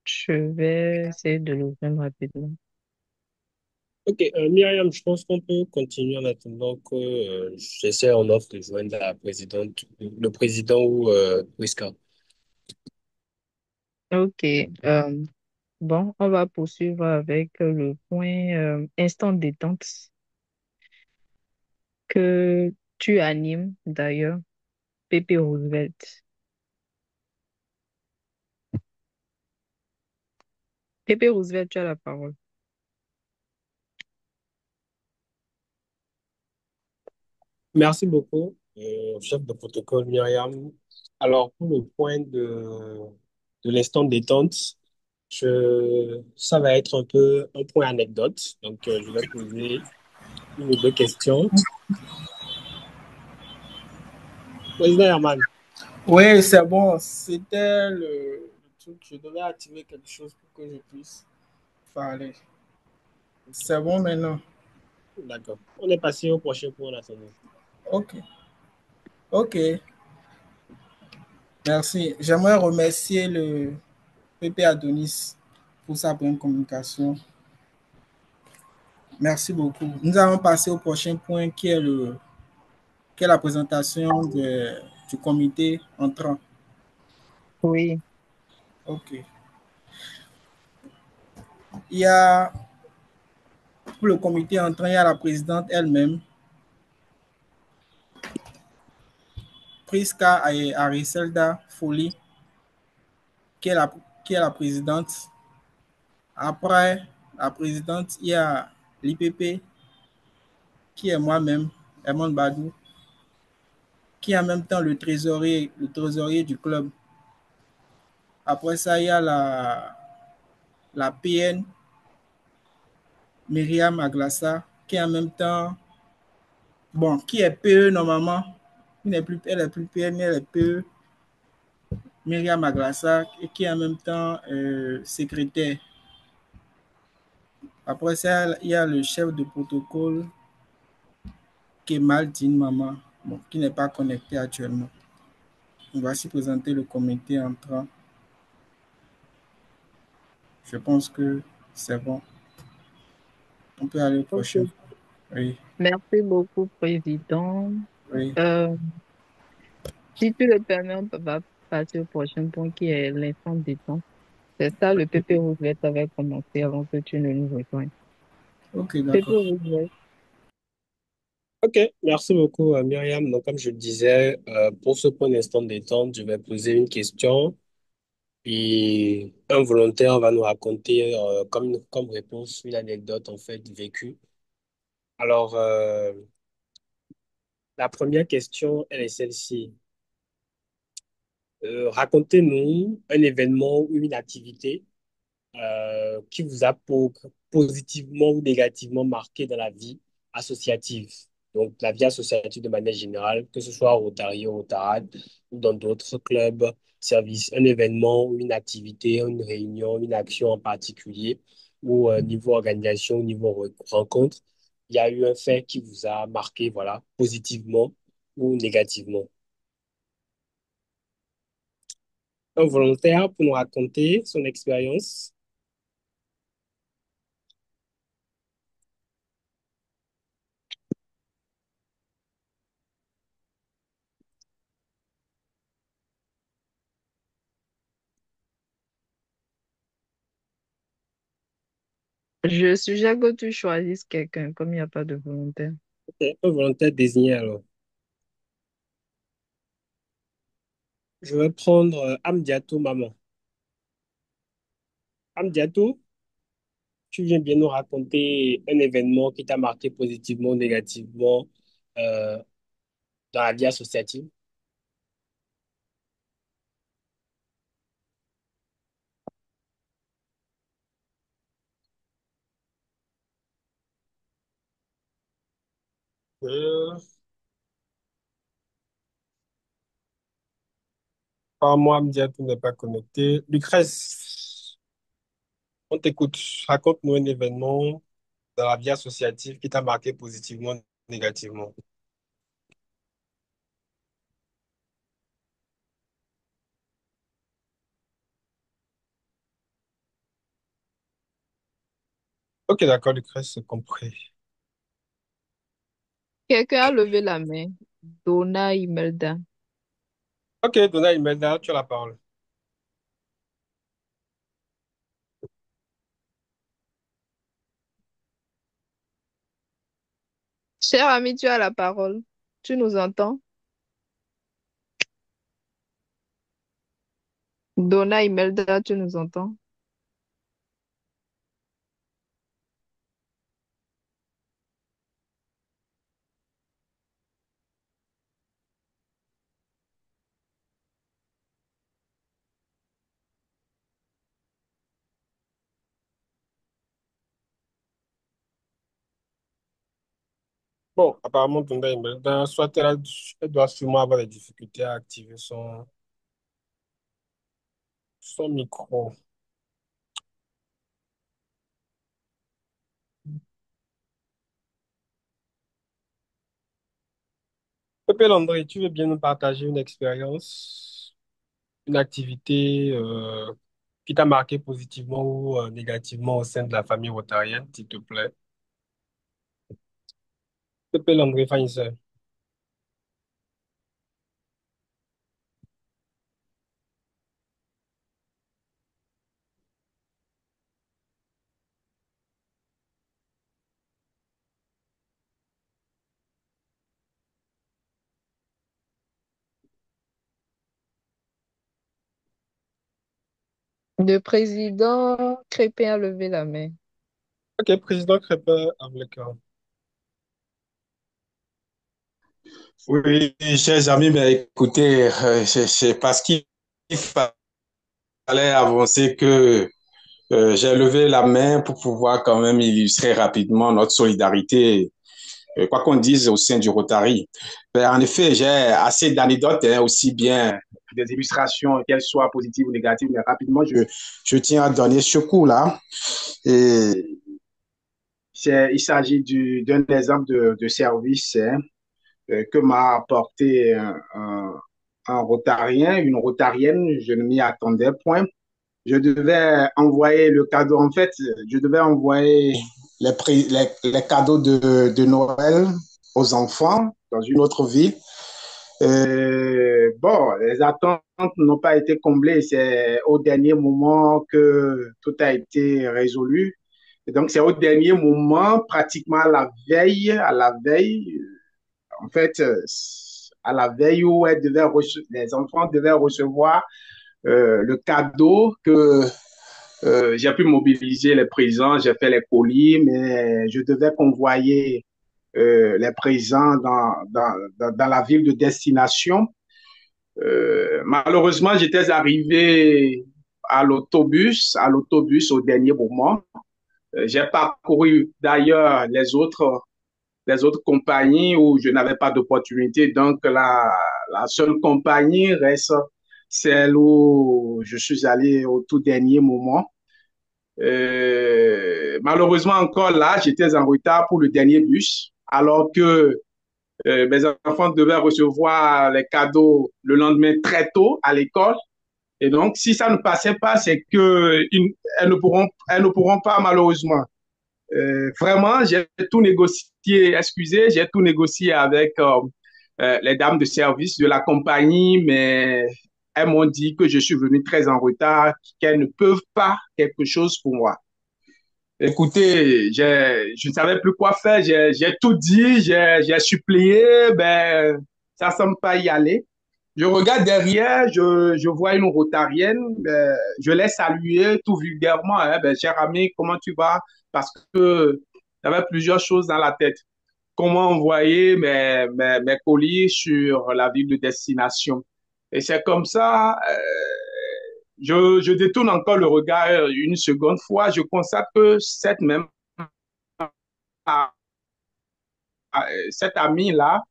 je vais essayer de l'ouvrir rapidement. Ok, Myriam, je pense qu'on peut continuer en attendant que j'essaie en offre de joindre la présidente, le président ou Priska. Ok, bon, on va poursuivre avec le point instant détente que tu animes d'ailleurs, Pépé Roosevelt. Pépé Roosevelt, tu as la parole. Merci beaucoup, chef de protocole Myriam. Alors, pour le point de l'instant détente, ça va être un peu un point anecdote. Donc, je vais poser une ou deux questions. Président Herman, Oui, c'est bon. C'était le truc. Je devais activer quelque chose pour que je puisse parler. C'est bon maintenant. d'accord. On est passé au prochain point là, c'est bon. OK. OK. Merci. J'aimerais remercier le PP Adonis pour sa bonne communication. Merci beaucoup. Nous allons passer au prochain point qui est la présentation du comité entrant. Oui, OK. Il y a, pour le comité entrant, il y a la présidente elle-même, Priska Ariselda Foli, qui est qui est la présidente. Après la présidente, il y a l'IPP, qui est moi-même, Herman Badou, qui est en même temps le trésorier du club. Après ça, il y a la PN, Myriam Aglassa, qui est en même temps, bon, qui est PE normalement, elle est plus PN, mais elle est PE, Myriam Aglassa, et qui est en même temps secrétaire. Après ça, il y a le chef de protocole, Kemal Din Mama, bon, qui n'est pas connecté actuellement. On va s'y présenter le comité entrant. Je pense que c'est bon. On peut aller au prochain. Ok. Oui, Merci beaucoup, Président. oui. Euh, Si tu le permets, on va passer au prochain point qui est l'instant détente. C'est ça, le PP Roosevelt avait commencé avant que tu ne nous rejoignes. Ok, PP d'accord. Roosevelt, Ok, merci beaucoup, Myriam. Donc, comme je le disais, pour ce point d'instant détente, je vais poser une question et un volontaire va nous raconter comme réponse une anecdote en fait vécue. Alors, la première question, elle est celle-ci. Racontez-nous un événement ou une activité qui vous a positivement ou négativement marqué dans la vie associative. Donc, la vie associative de manière générale, que ce soit au Rotary, au Rotarad ou dans d'autres clubs, services, un événement ou une activité, une réunion, une action en particulier, ou niveau organisation, niveau rencontre, il y a eu un fait qui vous a marqué, voilà, positivement ou négativement. Un volontaire pour nous raconter son expérience. je suggère que tu choisisses quelqu'un, comme il n'y a pas de volontaire. Ok, un volontaire désigné alors. Je vais prendre Amdiatou Maman. Amdiatou, tu viens bien nous raconter un événement qui t'a marqué positivement ou négativement euh, dans la vie associative. Euh, Par moi, Amdiatou n'est pas connecté. Lucrèce, on t'écoute. Raconte-nous un événement dans la vie associative qui t'a marqué positivement ou négativement. Ok, d'accord, Lucrèce, c'est compris. Quelqu'un a levé la main. Donna Imelda. Ok, Donna Imelda, tu as la parole. Cher ami, tu as la parole. Tu nous entends? Donna Imelda, tu nous entends? Bon, apparemment, Donna Imelda, soit elle doit sûrement avoir des difficultés à activer son micro. Pepe Landry, tu veux bien nous partager une expérience, une activité qui t'a marqué positivement ou négativement au sein de la famille rotarienne, s'il te plaît? Pepe Landry, Fanny. Le président Crépin a levé la main. Ok, président Crépin avec. Oui, chers amis, mais écoutez, c'est parce qu'il fallait avancer que j'ai levé la main pour pouvoir quand même illustrer rapidement notre solidarité, quoi qu'on dise au sein du Rotary. Ben, en effet, j'ai assez d'anecdotes, hein, aussi bien des illustrations, qu'elles soient positives ou négatives, mais rapidement, je tiens à donner ce coup-là. Et il s'agit d'un exemple de service, hein, que m'a apporté un Rotarien, une Rotarienne. Je ne m'y attendais point. Je devais envoyer le cadeau. En fait, je devais envoyer les cadeaux de Noël aux enfants dans une autre ville. Bon, les attentes n'ont pas été comblées. C'est au dernier moment que tout a été résolu. Et donc, c'est au dernier moment, pratiquement à la veille, en fait, à la veille où les enfants devaient recevoir le cadeau que j'ai pu mobiliser les présents, j'ai fait les colis, mais je devais convoyer les présents dans la ville de destination. Malheureusement, j'étais arrivé à l'autobus au dernier moment. J'ai parcouru d'ailleurs les autres compagnies où je n'avais pas d'opportunité. Donc, la seule compagnie reste celle où je suis allé au tout dernier moment. Malheureusement, encore là, j'étais en retard pour le dernier bus, alors que mes enfants devaient recevoir les cadeaux le lendemain très tôt à l'école. Et donc, si ça ne passait pas, c'est que elles ne pourront pas malheureusement. Vraiment, j'ai tout négocié, excusez, j'ai tout négocié avec les dames de service de la compagnie, mais elles m'ont dit que je suis venu très en retard, qu'elles ne peuvent pas quelque chose pour moi. Écoutez, je ne savais plus quoi faire, j'ai tout dit, j'ai supplié, ben, ça semble pas y aller. Je regarde derrière, je vois une rotarienne, je l'ai saluée tout vulgairement, hein, ben, cher ami, comment tu vas? Parce que j'avais plusieurs choses dans la tête. Comment envoyer mes colis sur la ville de destination? Et c'est comme ça, je détourne encore le regard une seconde fois, je constate que cette amie-là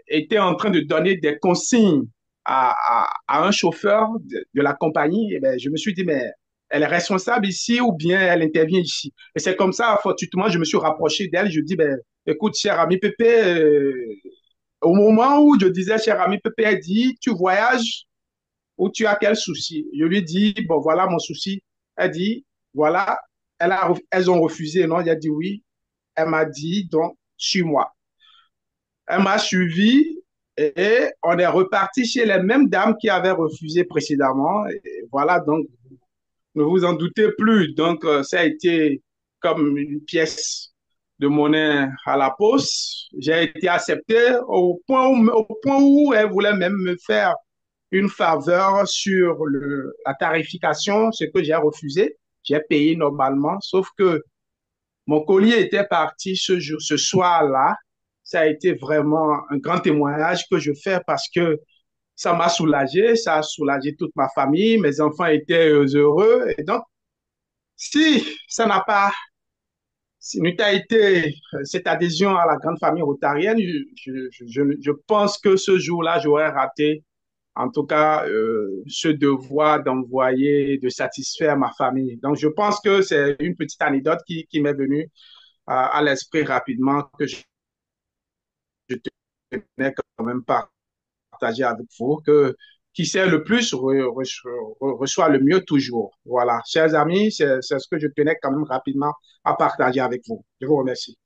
était en train de donner des consignes à un chauffeur de la compagnie. Et ben, je me suis dit, mais elle est responsable ici ou bien elle intervient ici. Et c'est comme ça, fortuitement, je me suis rapproché d'elle. Je dis, ben, écoute, cher ami Pépé, au moment où je disais, cher ami Pépé, elle dit, tu voyages ou tu as quel souci? Je lui dis, bon, voilà mon souci. Elle dit, voilà, elles ont refusé, non? Elle a dit oui. Elle m'a dit, donc, suis-moi. Elle m'a suivi et on est reparti chez les mêmes dames qui avaient refusé précédemment. Et voilà, donc, ne vous en doutez plus. Donc, ça a été comme une pièce de monnaie à la poste. J'ai été accepté au point où elle voulait même me faire une faveur sur la tarification, ce que j'ai refusé. J'ai payé normalement, sauf que mon colis était parti ce soir-là. Ça a été vraiment un grand témoignage que je fais parce que ça m'a soulagé, ça a soulagé toute ma famille, mes enfants étaient heureux. Et donc, si ça n'a pas, si n'eût pas été cette adhésion à la grande famille rotarienne, je pense que ce jour-là, j'aurais raté, en tout cas, ce devoir d'envoyer, de satisfaire ma famille. Donc, je pense que c'est une petite anecdote qui m'est venue à l'esprit rapidement que je tenais quand même partager avec vous, que qui sait le plus reçoit le mieux toujours. Voilà, chers amis, c'est ce que je tenais quand même rapidement à partager avec vous. Je vous remercie.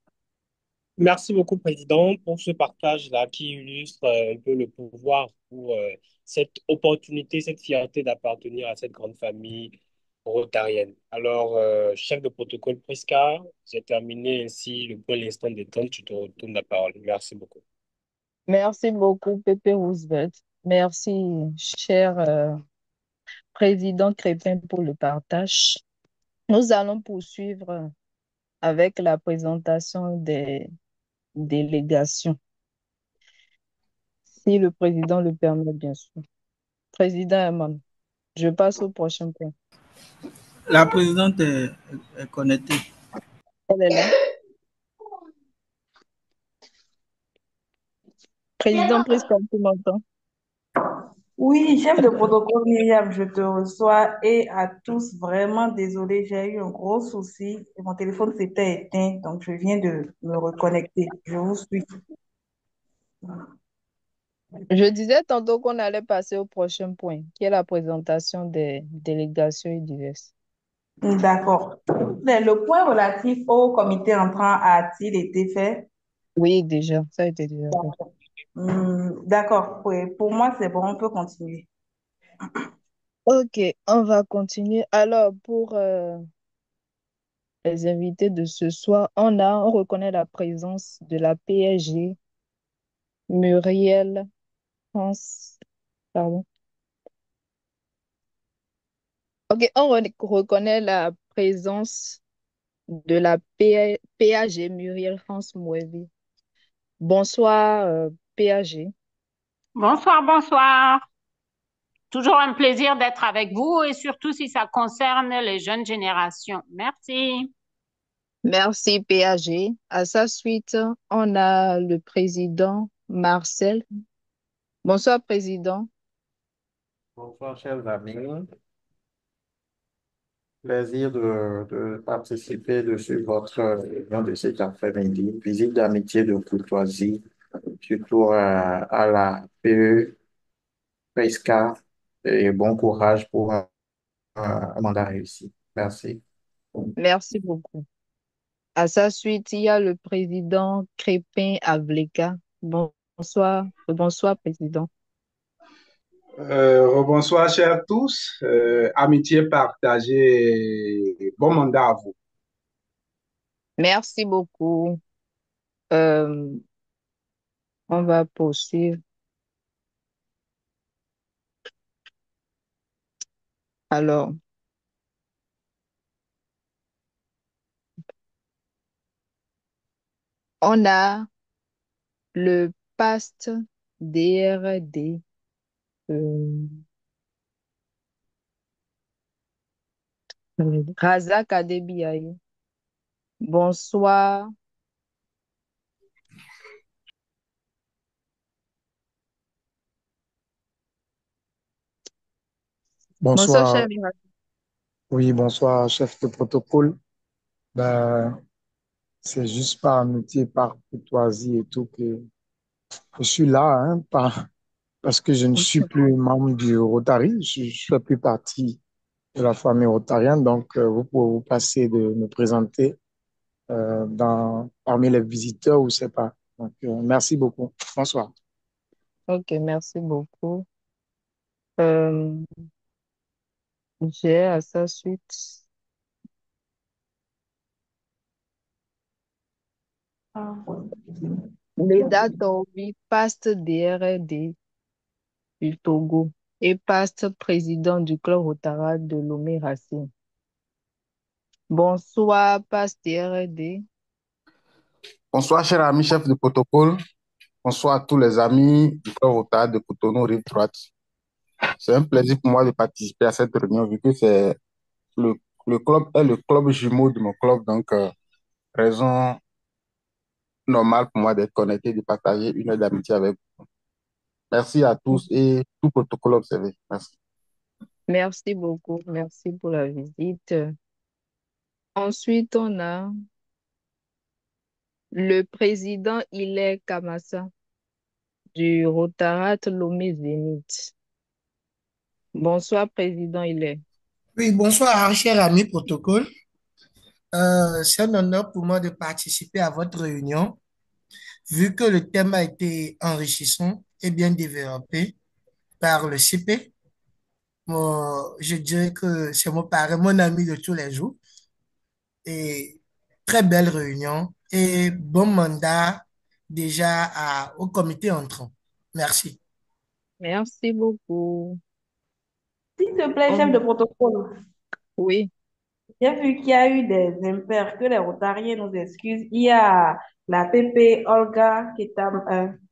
Merci beaucoup, Président, pour ce partage-là qui illustre un peu le pouvoir pour cette opportunité, cette fierté d'appartenir à cette grande famille rotarienne. Alors, chef de protocole Prisca, j'ai terminé ainsi le point l'instant des temps. Tu te retournes la parole. Merci beaucoup. Merci beaucoup, Pépé Roosevelt. Merci, cher président Crépin, pour le partage. Nous allons poursuivre avec la présentation des délégations. Si le président le permet, bien sûr. Président Herman, je passe au prochain point. La présidente est connectée. Elle est là. Président Prisca, tu m'entends? Oui, chef de protocole Myriam, je te reçois et à tous, vraiment désolé, j'ai eu un gros souci et mon téléphone s'était éteint, donc je viens de me reconnecter. Je vous suis. Je disais tantôt qu'on allait passer au prochain point, qui est la présentation des délégations et diverses. D'accord. Mais le point relatif au comité entrant a-t-il été fait? Oui, déjà, ça a été déjà fait. D'accord. Oui, pour moi, c'est bon, on peut continuer. Ok, on va continuer. Alors, pour les invités de ce soir, on reconnaît la présence de la PSG, Muriel France, pardon. Ok, reconnaît la présence de la PAG Muriel France Mouevi. Bonsoir, PAG. Bonsoir, bonsoir. Toujours un plaisir d'être avec vous et surtout si ça concerne les jeunes générations. Merci. Merci, PAG. À sa suite, on a le président Marcel. Bonsoir, président. Bonsoir, chers amis. Plaisir de participer de votre réunion de cet après-midi. Visite d'amitié, de courtoisie, surtout à la PE, PESCA, et bon courage pour un mandat réussi. Merci. Merci beaucoup. À sa suite, il y a le président Crépin Avleka. Bonsoir, président. Rebonsoir, chers tous. Amitié partagée. Bon mandat à vous. Merci beaucoup. Euh, on va poursuivre. Alors, on a le PAST DRD. Razak Adebiaye. Bonsoir. Bonsoir, Bonsoir. cher Miracle. Oui, bonsoir, chef de protocole. Ben, c'est juste par amitié, par courtoisie et tout que je suis là, hein, parce que je ne suis plus membre du Rotary. Je ne fais plus partie de la famille rotarienne. Donc, vous pouvez vous passer de me présenter parmi les visiteurs ou c'est pas. Donc, merci beaucoup. Bonsoir. Ok, merci beaucoup. Euh, j'ai à sa suite Leda Torbi, paste DRD du Togo et paste président du club Rotara de Lomé Racine. Bonsoir, paste DRD. Bonsoir, cher ami chef de protocole. Bonsoir à tous les amis du Club Rotary de Cotonou, Rive Droite. C'est un plaisir pour moi de participer à cette réunion vu que c'est le, le club est le club jumeau de mon club. Donc, raison normale pour moi d'être connecté, de partager une heure d'amitié avec vous. Merci à tous et tout protocole observé. Merci. Merci beaucoup. Merci pour la visite. Ensuite, on a le président Hilaire Kamassa du Rotarat Lomé Zénith. Bonsoir, président Hilaire. Oui, bonsoir, cher ami protocole. C'est un honneur pour moi de participer à votre réunion, vu que le thème a été enrichissant et bien développé par le CP. Je dirais que c'est mon parrain, mon ami de tous les jours. Et très belle réunion et bon mandat déjà au comité entrant. Merci. Merci beaucoup. S'il te plaît, chef de protocole. Oui. J'ai vu qu'il y a eu des impairs, que les Rotariens nous excusent. Il y a la PP Olga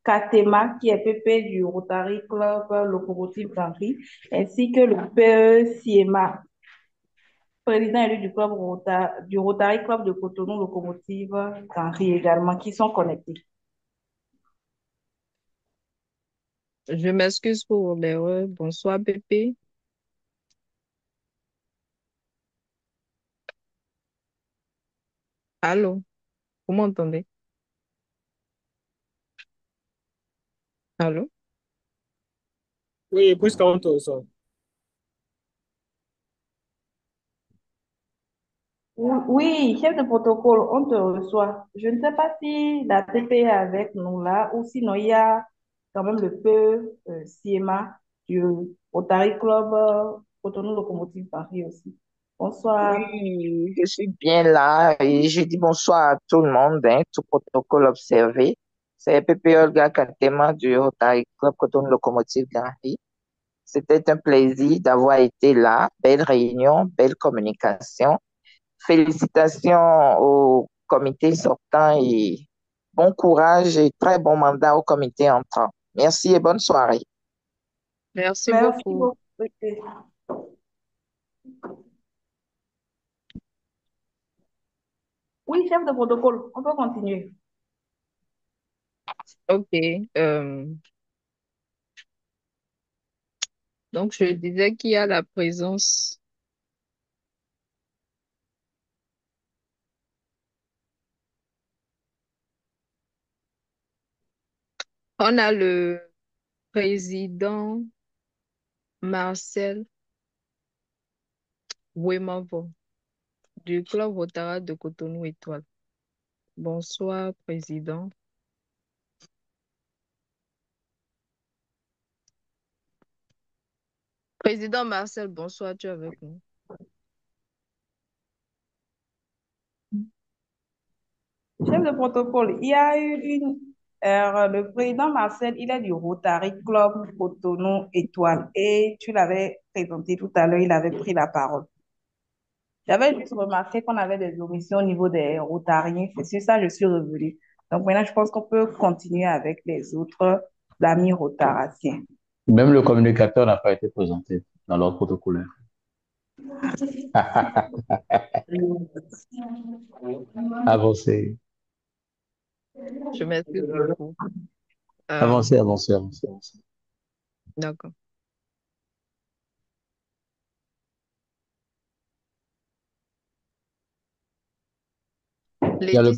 Katema, qui est PP du Rotary Club Locomotive Gambie, ainsi que le PE Siema, président élu du du Rotary Club de Cotonou Locomotive Gambie également, qui sont connectés. Je m'excuse pour l'erreur. Bonsoir, Pépé. Allô, vous m'entendez? Allô? Oui, puisqu'on te reçoit. Oui, chef de protocole, on te reçoit. Je ne sais pas si la TP est avec nous là ou sinon il y a quand même le peu CMA du Rotary Club Cotonou Locomotive Paris aussi. Bonsoir. Oui, je suis bien là et je dis bonsoir à tout le monde, hein, tout protocole observé. C'est Pepe Olga Katema du Rotary Club Coton Locomotive Gambie. C'était un plaisir d'avoir été là. Belle réunion, belle communication. Félicitations au comité sortant et bon courage et très bon mandat au comité entrant. Merci et bonne soirée. Merci Merci beaucoup. beaucoup. Oui, chef de protocole, on peut continuer. Ok. Donc, je disais qu'il y a la présence. On a le président Marcel Wemavo du Club Rotary de Cotonou Étoile. Bonsoir, président. Président Marcel, bonsoir, tu es avec nous. Chef de protocole, il y a eu une erreur. Le président Marcel, il est du Rotary Club Cotonou Étoile et tu l'avais présenté tout à l'heure, il avait pris la parole. J'avais juste remarqué qu'on avait des omissions au niveau des Rotariens. C'est sur ça que je suis revenue. Donc maintenant, je pense qu'on peut continuer avec les autres amis rotaraciens. Même le communicateur n'a pas été présenté dans l'ordre protocolaire. Avancez, Je m'excuse beaucoup. avancez, avancez, avancez, avancez. D'accord. Il y a le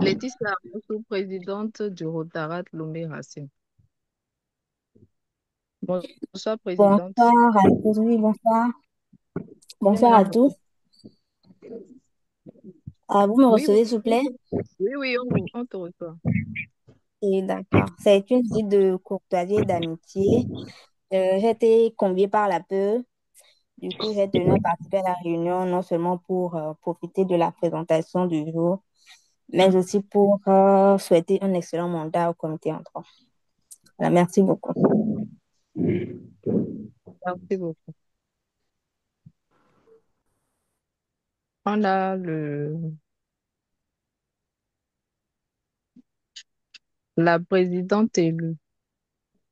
Laetitia Amousou, présidente du Rotarat Lomé Racine. Bonsoir, présidente. Bonsoir à tous, oui, bonsoir. Bonsoir à tous. Vous me Oui, recevez, s'il vous plaît? oui, on te reçoit. Et d'accord. C'est une visite de courtoisie et d'amitié. J'ai été conviée par la PE. Du coup, j'ai tenu à participer à la réunion, non seulement pour profiter de la présentation du jour, mais aussi pour souhaiter un excellent mandat au comité entrant. Voilà, merci beaucoup. Merci beaucoup. On a la présidente élue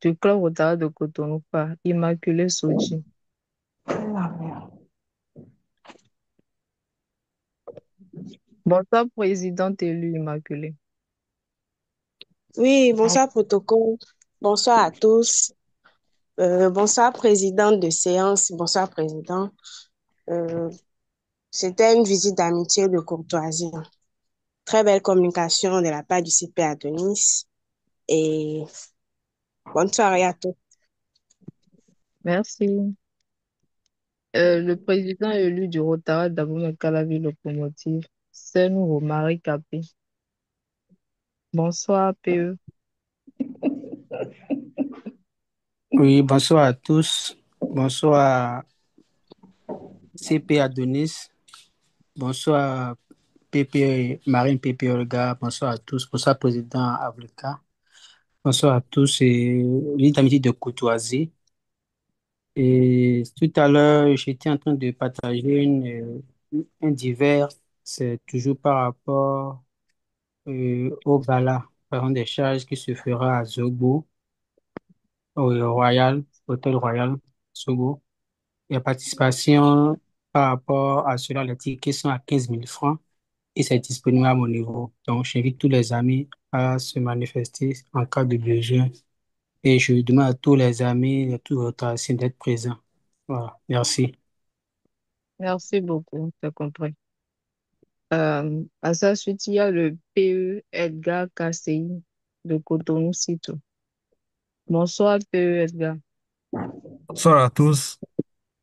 du Club Rotary de Cotonou, Immaculée Soji. Bonsoir, présidente élue Immaculée. Oui, bonsoir protocole, bonsoir à tous. Bonsoir présidente de séance, bonsoir président. C'était une visite d'amitié et de courtoisie. Très belle communication de la part du CP Adonis et bonne soirée à tous. Merci. Le président élu du Rotary d'Abomey-Calavi Locomotive, c'est nous, Marie Capé. Bonsoir, PE. Oui, bonsoir à tous. Bonsoir CP Adonis. Bonsoir PP, Marine PP Olga. Bonsoir à tous. Bonsoir président Avleka. Bonsoir à tous et visite d'amitié de courtoisie. Et tout à l'heure, j'étais en train de partager un divers, c'est toujours par rapport au gala, par exemple des charges qui se fera à Zobo, au Royal, Hôtel Royal, Zobo. La participation par rapport à cela, les tickets sont à 15 000 francs et c'est disponible à mon niveau. Donc, j'invite tous les amis à se manifester en cas de besoin. Et je demande à tous les amis et à tous votre anciens d'être présents. Voilà, merci. Merci beaucoup, t'as compris. À sa suite, il y a le PE Edgar KCI de Cotonou Cito. Bonsoir, PE Edgar. Bonsoir à tous.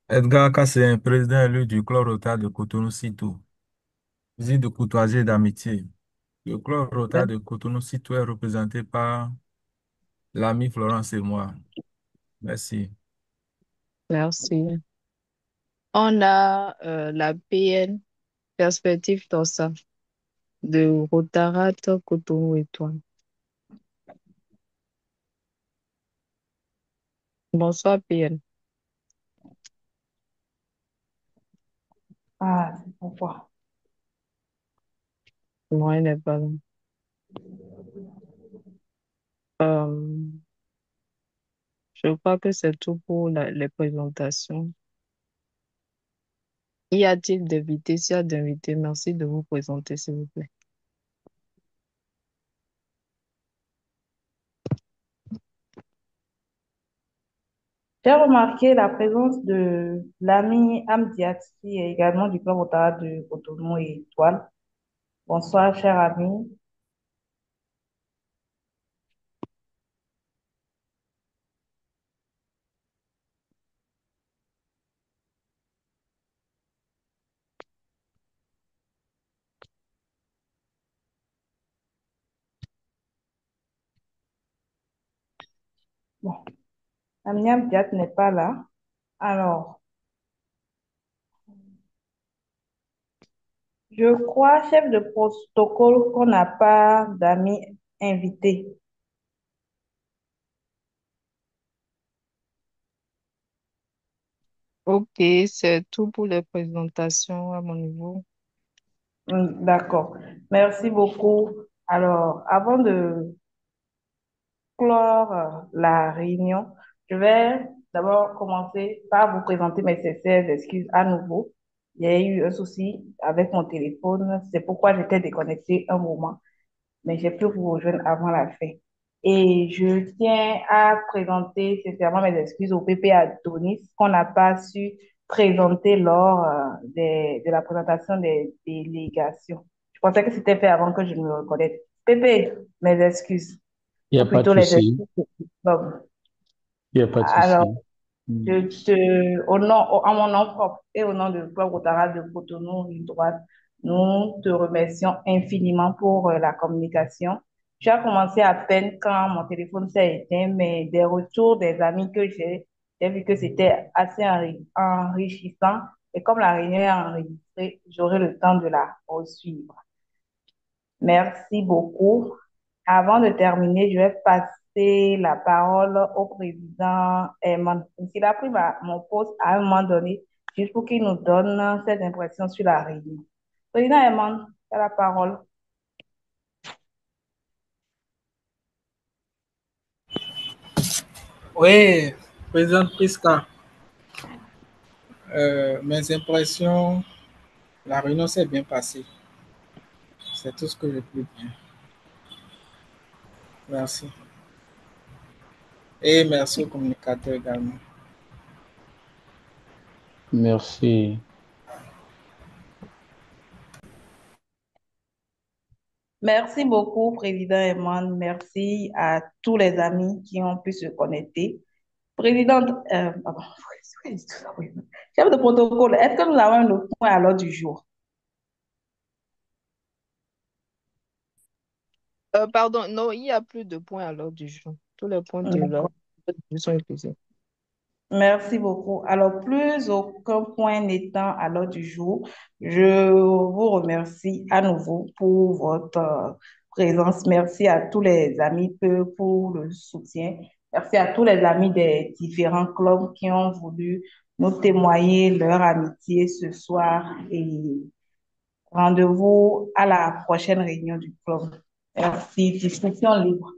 Edgar Kassé, président élu du Club Rotary de Cotonou-Sitou. Visite de courtoisie et d'amitié. Le Club Rotary de Cotonou-Sitou est représenté par l'ami Florence et moi. Merci. Merci. On a la PN Perspective Torsa de Rotarat Cotonou Étoile. Bonsoir, PN. Ah, c'est pourquoi. Non, il n'est pas là. Euh, je crois que c'est tout pour les présentations. Y a-t-il d'invités? S'il y a d'invités, merci de vous présenter, s'il vous plaît. J'ai remarqué la présence de l'ami Amdiat, qui est également du club Ottawa de Cotonou et Étoile. Bonsoir, cher ami. Bon, l'ami Amdiat n'est pas là. Alors, je crois, chef de protocole, qu'on n'a pas d'amis invités. Ok, c'est tout pour les présentations à mon niveau. D'accord. Merci beaucoup. Alors, avant de clore la réunion, je vais d'abord commencer par vous présenter mes sincères excuses à nouveau. Il y a eu un souci avec mon téléphone, c'est pourquoi j'étais déconnectée un moment, mais j'ai pu vous rejoindre avant la fin. Et je tiens à présenter sincèrement mes excuses au PP Adonis qu'on n'a pas su présenter lors de la présentation des délégations. Je pensais que c'était fait avant que je me reconnaisse. PP, mes excuses, Il n'y ou a pas de plutôt les souci. excuses. Bon, Il n'y a pas de alors, souci. Mm. à mon nom propre et au nom du Club Rotary de Cotonou, Rive droite, nous te remercions infiniment pour la communication. J'ai commencé à peine quand mon téléphone s'est éteint, mais des retours des amis que j'ai vu que c'était assez enrichissant. Et comme la réunion est enregistrée, j'aurai le temps de la poursuivre. Merci beaucoup. Avant de terminer, je vais passer la parole au président Herman. Il a pris mon poste à un moment donné, juste pour qu'il nous donne ses impressions sur la réunion. Président Herman, tu as la parole. Oui, président Priska, mes impressions, la réunion s'est bien passée. C'est tout ce que je peux dire. Merci. Et merci au communicateur également. Merci. Merci beaucoup, président Herman. Merci à tous les amis qui ont pu se connecter. Présidente, pardon, chef de protocole, est-ce que nous avons un autre point à l'ordre du jour? Pardon, non, il n'y a plus de points à l'ordre du jour. Tous les points de l'ordre D'accord. du jour sont épuisés. Merci beaucoup. Alors, plus aucun point n'étant à l'ordre du jour, je vous remercie à nouveau pour votre présence. Merci à tous les amis pour le soutien. Merci à tous les amis des différents clubs qui ont voulu nous témoigner leur amitié ce soir et rendez-vous à la prochaine réunion du club. Merci. Discussion libre.